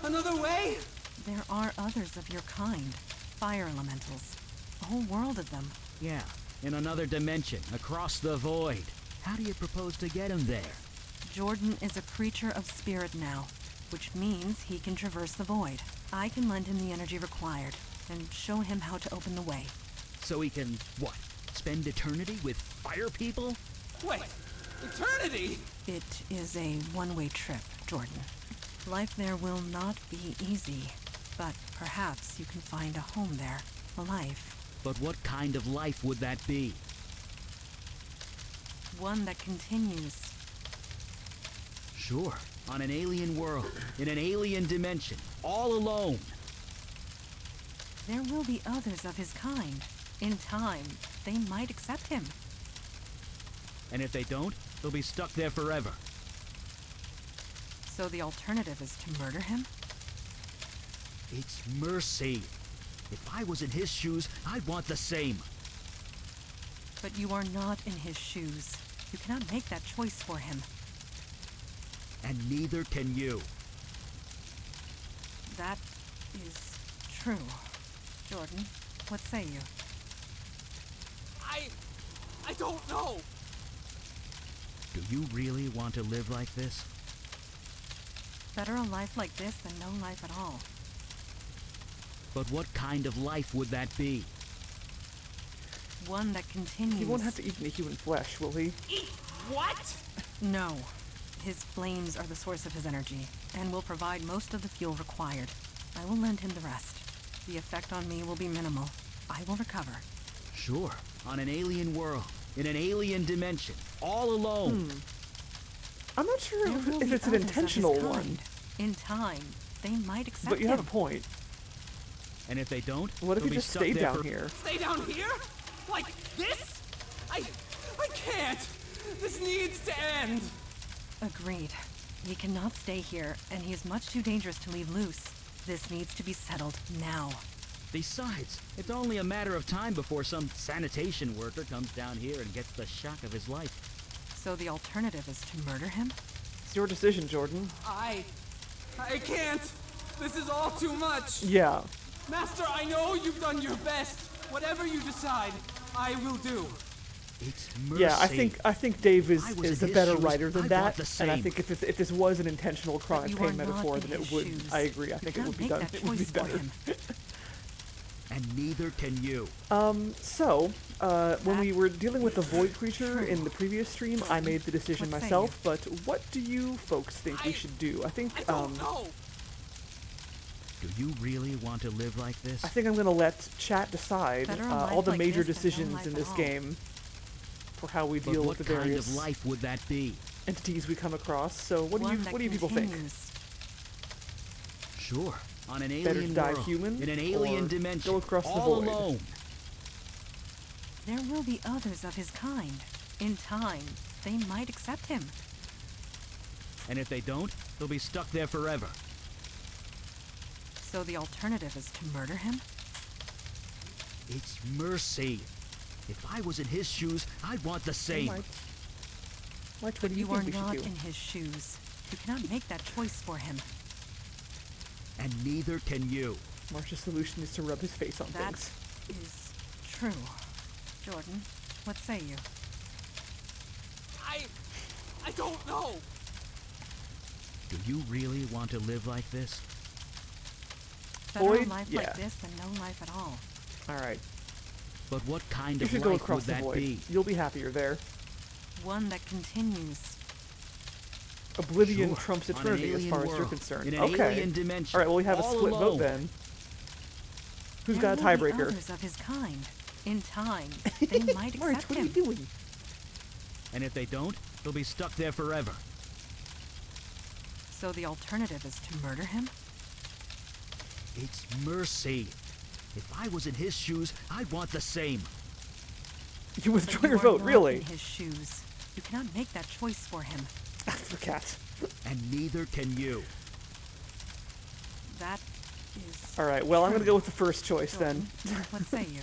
Speaker 6: Another way?
Speaker 2: There are others of your kind. Fire elementals. A whole world of them.
Speaker 3: Yeah, in another dimension, across the void. How do you propose to get him there?
Speaker 2: Jordan is a creature of spirit now, which means he can traverse the void. I can lend him the energy required, and show him how to open the way.
Speaker 3: So he can, what, spend eternity with fire people?
Speaker 6: Wait, eternity?
Speaker 2: It is a one-way trip, Jordan. Life there will not be easy, but perhaps you can find a home there, a life.
Speaker 3: But what kind of life would that be?
Speaker 2: One that continues.
Speaker 3: Sure, on an alien world, in an alien dimension, all alone.
Speaker 2: There will be others of his kind. In time, they might accept him.
Speaker 3: And if they don't, they'll be stuck there forever.
Speaker 2: So the alternative is to murder him?
Speaker 3: It's mercy. If I was in his shoes, I'd want the same.
Speaker 2: But you are not in his shoes. You cannot make that choice for him.
Speaker 3: And neither can you.
Speaker 2: That is true. Jordan, what say you?
Speaker 6: I don't know.
Speaker 3: Do you really want to live like this?
Speaker 2: Better a life like this than no life at all.
Speaker 3: But what kind of life would that be?
Speaker 2: One that continues.
Speaker 1: He won't have to eat any human flesh, will he?
Speaker 6: Eat what?
Speaker 2: No. His flames are the source of his energy, and will provide most of the fuel required. I will lend him the rest. The effect on me will be minimal. I will recover.
Speaker 3: Sure, on an alien world, in an alien dimension, all alone.
Speaker 1: I'm not sure
Speaker 2: There will
Speaker 1: if
Speaker 2: be
Speaker 1: it's an
Speaker 2: others of his
Speaker 1: intentional
Speaker 2: kind.
Speaker 1: one.
Speaker 2: In time, they might accept
Speaker 1: But you
Speaker 2: him.
Speaker 1: have a point.
Speaker 3: And if they don't,
Speaker 1: What if
Speaker 3: they'll
Speaker 1: he
Speaker 3: be
Speaker 1: just
Speaker 3: stuck
Speaker 1: stayed
Speaker 3: there
Speaker 1: down
Speaker 3: for-
Speaker 1: here?
Speaker 6: Stay down here? Like this? I can't. This needs to end.
Speaker 2: Agreed. He cannot stay here, and he is much too dangerous to leave loose. This needs to be settled now.
Speaker 3: Besides, it's only a matter of time before some sanitation worker comes down here and gets the shock of his life.
Speaker 2: So the alternative is to murder him?
Speaker 1: It's your decision, Jordan.
Speaker 6: I can't. This is all too much.
Speaker 1: Yeah.
Speaker 6: Master, I know you've done your best. Whatever you decide, I will do.
Speaker 3: It's mercy.
Speaker 1: Yeah, I think Dave
Speaker 3: If I was
Speaker 1: is
Speaker 3: in
Speaker 1: a
Speaker 3: his
Speaker 1: better
Speaker 3: shoes,
Speaker 1: writer than
Speaker 3: I'd
Speaker 1: that,
Speaker 3: want the
Speaker 1: and I
Speaker 3: same.
Speaker 1: think if this was an intentional crime
Speaker 2: you
Speaker 1: pain
Speaker 2: are not
Speaker 1: metaphor,
Speaker 2: in
Speaker 1: then it
Speaker 2: his
Speaker 1: would.
Speaker 2: shoes.
Speaker 1: I agree. I
Speaker 2: You
Speaker 1: think it
Speaker 2: cannot
Speaker 1: would be
Speaker 2: make
Speaker 1: done.
Speaker 2: that
Speaker 1: It would be
Speaker 2: choice for
Speaker 1: better.
Speaker 2: him.
Speaker 3: And neither can you.
Speaker 1: So, when we were dealing with the void creature
Speaker 2: true.
Speaker 1: in the previous stream, I made the decision
Speaker 2: What say
Speaker 1: myself. But what do you folks think we
Speaker 6: I-
Speaker 1: should do? I think
Speaker 6: I don't know.
Speaker 3: Do you really want to live like this?
Speaker 1: I think I'm gonna let chat decide
Speaker 2: Better a
Speaker 1: all
Speaker 2: life
Speaker 1: the
Speaker 2: like
Speaker 1: major
Speaker 2: this than no
Speaker 1: decisions
Speaker 2: life
Speaker 1: in
Speaker 2: at
Speaker 1: this
Speaker 2: all.
Speaker 1: game for how we
Speaker 3: But
Speaker 1: deal
Speaker 3: what
Speaker 1: with the
Speaker 3: kind
Speaker 1: various
Speaker 3: of life would that be?
Speaker 1: entities we come across. So, what
Speaker 2: One that
Speaker 1: do you people think?
Speaker 2: continues.
Speaker 3: Sure, on an alien
Speaker 1: Better to die
Speaker 3: world,
Speaker 1: human
Speaker 3: in an alien
Speaker 1: or
Speaker 3: dimension,
Speaker 1: go across the
Speaker 3: all
Speaker 1: void?
Speaker 3: alone.
Speaker 2: There will be others of his kind. In time, they might accept him.
Speaker 3: And if they don't, they'll be stuck there forever.
Speaker 2: So the alternative is to murder him?
Speaker 3: It's mercy. If I was in his shoes, I'd want the same.
Speaker 1: Mike, what
Speaker 2: But
Speaker 1: do you
Speaker 2: you are
Speaker 1: think we
Speaker 2: not
Speaker 1: should do?
Speaker 2: in his shoes. You cannot make that choice for him.
Speaker 3: And neither can you.
Speaker 1: Marsh's solution is to rub his face on
Speaker 2: That
Speaker 1: things.
Speaker 2: is true. Jordan, what say you?
Speaker 6: I don't know.
Speaker 3: Do you really want to live like this?
Speaker 2: Better
Speaker 1: Void?
Speaker 2: a life
Speaker 1: Yeah.
Speaker 2: like this than no life at all.
Speaker 1: All right,
Speaker 3: But what kind
Speaker 1: you
Speaker 3: of
Speaker 1: should go
Speaker 3: life
Speaker 1: across
Speaker 3: would
Speaker 1: the
Speaker 3: that
Speaker 1: void.
Speaker 3: be?
Speaker 1: You'll be happier there.
Speaker 2: One that continues.
Speaker 1: Oblivion
Speaker 3: Sure,
Speaker 1: trumps
Speaker 3: on an
Speaker 1: eternity as
Speaker 3: alien
Speaker 1: far as you're
Speaker 3: world,
Speaker 1: concerned.
Speaker 3: in an
Speaker 1: Okay.
Speaker 3: alien dimension,
Speaker 1: All right. Well, we have a
Speaker 3: all
Speaker 1: split vote
Speaker 3: alone.
Speaker 1: then. Who's
Speaker 2: There
Speaker 1: got a
Speaker 2: will be
Speaker 1: tiebreaker?
Speaker 2: others of his kind. In time, they might
Speaker 1: March,
Speaker 2: accept
Speaker 1: what are you
Speaker 2: him.
Speaker 1: doing?
Speaker 3: And if they don't, they'll be stuck there forever.
Speaker 2: So the alternative is to murder him?
Speaker 3: It's mercy. If I was in his shoes, I'd want the same.
Speaker 1: You
Speaker 2: But
Speaker 1: withdraw
Speaker 2: you
Speaker 1: your
Speaker 2: are
Speaker 1: vote,
Speaker 2: not
Speaker 1: really?
Speaker 2: in his shoes. You cannot make that choice for him.
Speaker 1: That's the cat.
Speaker 3: And neither can you.
Speaker 2: That is.
Speaker 1: All right. Well, I'm gonna
Speaker 2: true.
Speaker 1: go with the first choice then.
Speaker 2: Jordan, what say you?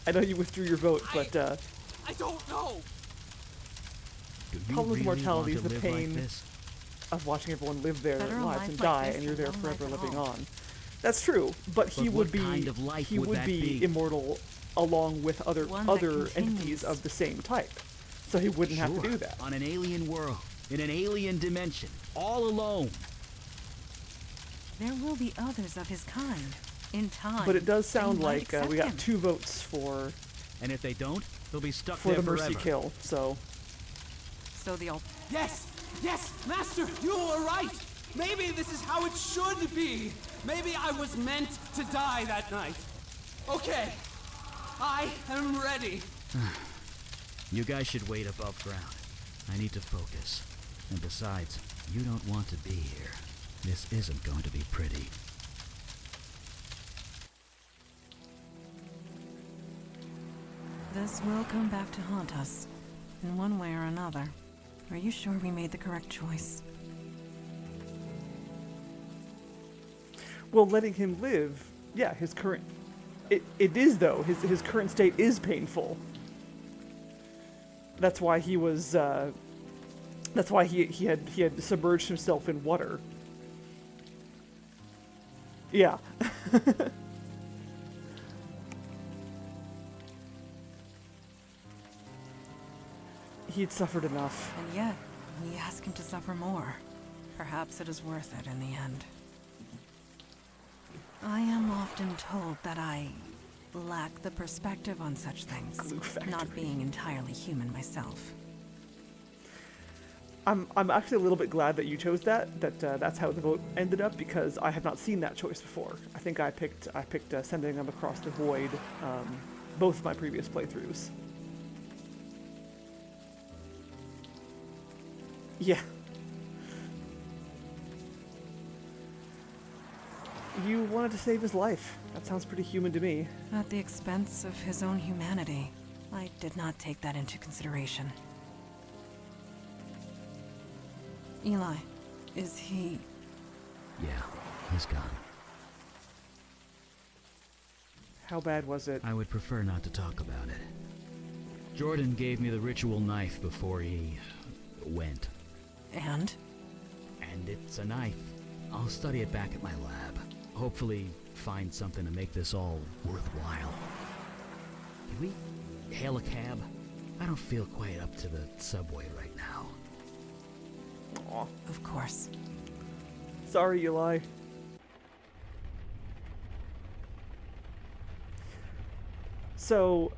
Speaker 1: I know you withdrew your vote, but
Speaker 6: I don't know.
Speaker 3: Do you
Speaker 1: Problem with
Speaker 3: really
Speaker 1: mortality
Speaker 3: want
Speaker 1: is
Speaker 3: to
Speaker 1: the
Speaker 3: live
Speaker 1: pain.
Speaker 3: like this?
Speaker 1: of watching everyone live their
Speaker 2: Better a
Speaker 1: lives
Speaker 2: life
Speaker 1: and
Speaker 2: like
Speaker 1: die,
Speaker 2: this
Speaker 1: and you're
Speaker 2: than
Speaker 1: there
Speaker 2: no
Speaker 1: forever
Speaker 2: life at
Speaker 1: living
Speaker 2: all.
Speaker 1: on. That's true, but he
Speaker 3: But
Speaker 1: would
Speaker 3: what
Speaker 1: be
Speaker 3: kind of life
Speaker 1: he
Speaker 3: would
Speaker 1: would
Speaker 3: that
Speaker 1: be
Speaker 3: be?
Speaker 1: immortal along with other
Speaker 2: One that
Speaker 1: entities
Speaker 2: continues.
Speaker 1: of the same type, so he wouldn't have to
Speaker 3: Sure,
Speaker 1: do that.
Speaker 3: on an alien world, in an alien dimension, all alone.
Speaker 2: There will be others of his kind. In time.
Speaker 1: But it does
Speaker 2: they
Speaker 1: sound
Speaker 2: might
Speaker 1: like we
Speaker 2: accept
Speaker 1: got
Speaker 2: him.
Speaker 1: 2 votes for
Speaker 3: And if they don't, they'll be stuck
Speaker 1: the
Speaker 3: there
Speaker 1: mercy
Speaker 3: forever.
Speaker 1: kill. So
Speaker 2: So the
Speaker 6: Yes, Master, you were right. Maybe this is how it should be. Maybe I was meant to die that night. Okay, I am ready.
Speaker 3: You guys should wait above ground. I need to focus. And besides, you don't want to be here. This isn't going to be pretty.
Speaker 2: This will come back to haunt us, in one way or another. Are you sure we made the correct choice?
Speaker 1: well, letting him live, yeah, his current it is though his current state is painful. That's why he was. That's why he had submerged himself in water. Yeah. He'd suffered enough.
Speaker 2: And yet, we ask him to suffer more. Perhaps it is worth it in the end. I am often told that I lack the perspective on such things,
Speaker 1: Glue factory.
Speaker 2: not being entirely human myself.
Speaker 1: I'm actually a little bit glad that you chose that's how the vote ended up, because I have not seen that choice before. I think I picked sending them across the void, both of my previous playthroughs. Yeah. You wanted to save his life. That sounds pretty human to me.
Speaker 2: At the expense of his own humanity. I did not take that into consideration. Eli, is he...
Speaker 3: Yeah, he's gone.
Speaker 1: How bad was it?
Speaker 3: I would prefer not to talk about it. Jordan gave me the ritual knife before he went.
Speaker 2: And?
Speaker 3: And it's a knife. I'll study it back at my lab. Hopefully find something to make this all worthwhile. Can we hail a cab? I don't feel quite up to the subway right now.
Speaker 1: Aw.
Speaker 2: Of course.
Speaker 1: Sorry, Eli. So,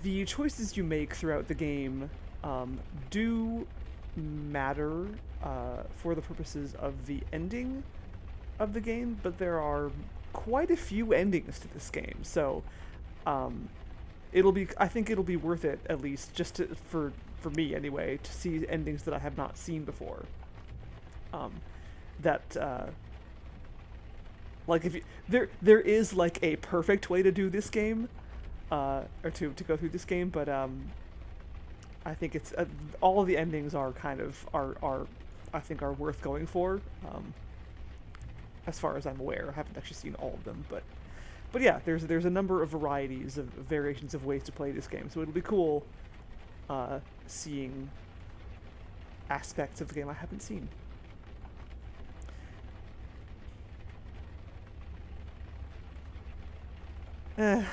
Speaker 1: the choices you make throughout the game do matter for the purposes of the ending of the game, but there are quite a few endings to this game, so I think it'll be worth it, at least just for me anyway, to see endings that I have not seen before. Like if you, there is like a perfect way to do this game, or to go through this game, but I think it's all of the endings are kind of I think are worth going for. As far as I'm aware, I haven't actually seen all of them, but yeah, there's a number of varieties of variations of ways to play this game, so it'll be cool seeing aspects of the game I haven't seen. Yeah.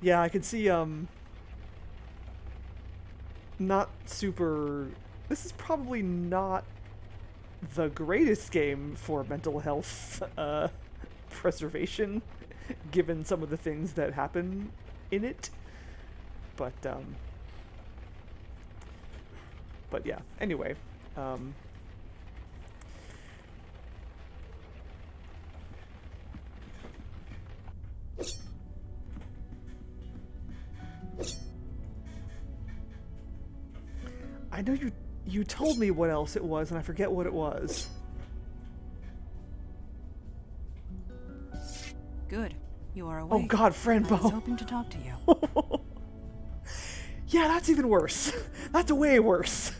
Speaker 1: Yeah, I can see, not super... This is probably not the greatest game for mental health, preservation, given some of the things that happen in it. But yeah, anyway, I know you told me what else it was, and I forget what it was.
Speaker 2: Good. You are awake.
Speaker 1: Oh God,
Speaker 2: I was
Speaker 1: Franbo.
Speaker 2: hoping to talk to you.
Speaker 1: Yeah, that's even worse. That's way worse.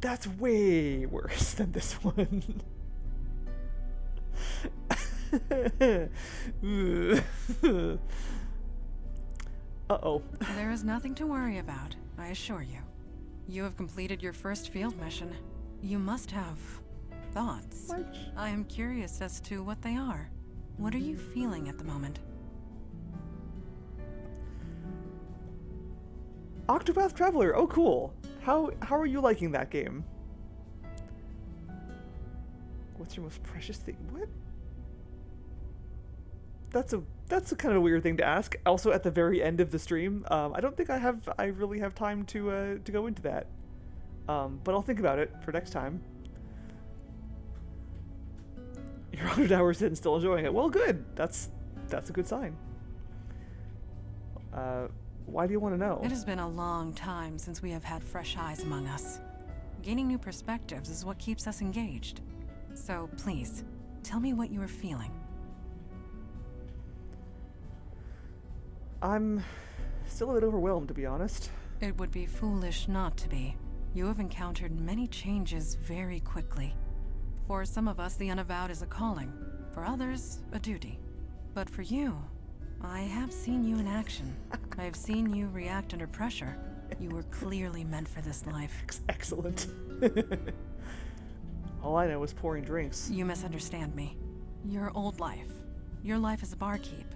Speaker 1: That's way worse than this one. Uh-oh.
Speaker 2: There is nothing to worry about, I assure you. You have completed your first field mission. You must have thoughts.
Speaker 1: What?
Speaker 2: I am curious as to what they are. What are you feeling at the moment?
Speaker 1: Octopath Traveler. Oh, cool. How are you liking that game? What's your most precious thing? What? That's a kind of weird thing to ask. Also, at the very end of the stream, I don't think I really have time to go into that. But I'll think about it for next time. You're 100 hours in, still enjoying it. Well, good. That's a good sign. Why do you want to know?
Speaker 2: It has been a long time since we have had fresh eyes among us. Gaining new perspectives is what keeps us engaged. So please, tell me what you are feeling.
Speaker 1: I'm still a bit overwhelmed, to be honest.
Speaker 2: It would be foolish not to be. You have encountered many changes very quickly. For some of us, the Unavowed is a calling. For others, a duty. But for you, I have seen you in action. I have seen you react under pressure. You were clearly meant for this life.
Speaker 1: Excellent. All I know is pouring drinks.
Speaker 2: You misunderstand me. Your old life. Your life as a barkeep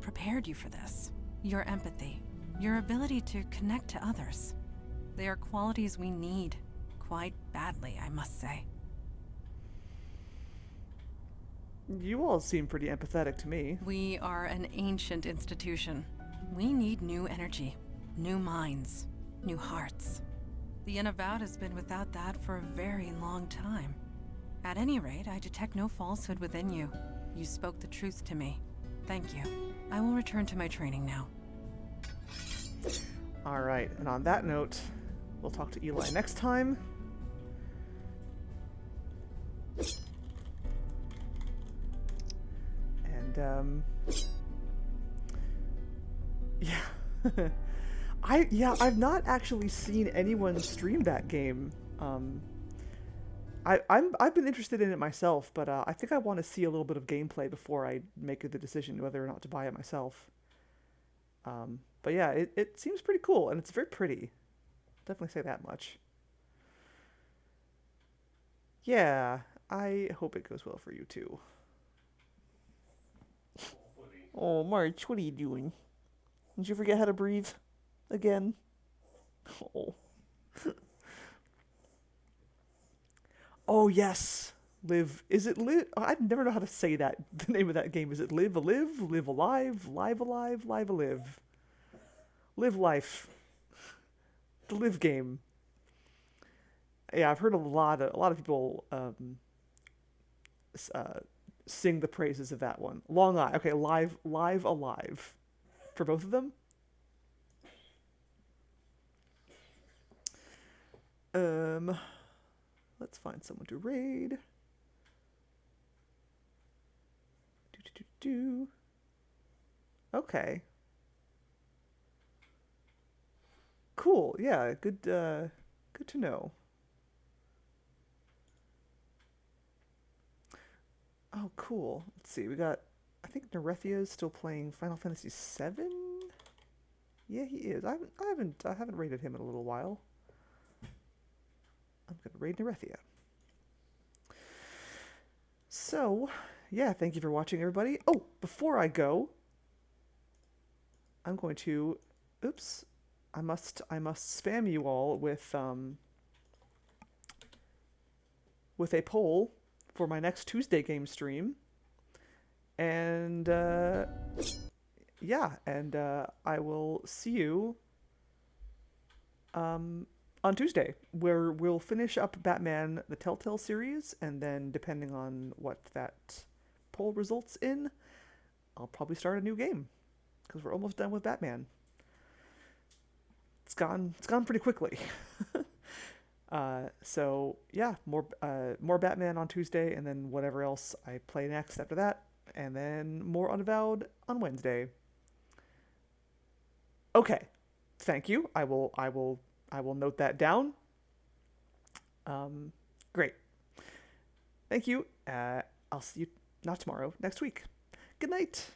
Speaker 2: prepared you for this. Your empathy, your ability to connect to others. They are qualities we need quite badly, I must say.
Speaker 1: You all seem pretty empathetic to me.
Speaker 2: We are an ancient institution. We need new energy, new minds, new hearts. The Unavowed has been without that for a very long time. At any rate, I detect no falsehood within you. You spoke the truth to me. Thank you. I will return to my training now.
Speaker 1: All right, and on that note, we'll talk to Eli next time. And, yeah. I've not actually seen anyone stream that game. I've been interested in it myself, but I think I want to see a little bit of gameplay before I make the decision whether or not to buy it myself. But yeah, it seems pretty cool, and it's very pretty. Definitely say that much. Yeah, I hope it goes well for you too. Oh, March, what are you doing? Did you forget how to breathe? Again? Oh. Oh, yes. Live. Is it live? I never know how to say that. The name of that game. Is it Live Alive? Live Alive? Live Alive? Live Alive? Live Life. The Live game. Yeah, I've heard a lot of people sing the praises of that one. Long Eye. Okay, Live Alive. For both of them? Let's find someone to raid. Okay. Cool. Yeah, good to know. Oh, cool. Let's see. We got, I think Nerethia is still playing Final Fantasy VII. Yeah, he is. I haven't raided him in a little while. I'm gonna raid Nerethia. So, yeah, thank you for watching, everybody. Oh, before I go, I'm going to, oops, I must spam you all with a poll for my next Tuesday game stream, and yeah, and I will see you on Tuesday, where we'll finish up Batman the Telltale series, and then depending on what that poll results in, I'll probably start a new game, because we're almost done with Batman. It's gone pretty quickly. So yeah, more Batman on Tuesday, and then whatever else I play next after that, and then more Unavowed on Wednesday. Okay, thank you. I will note that down. Great. Thank you. I'll see you not tomorrow, next week. Good night.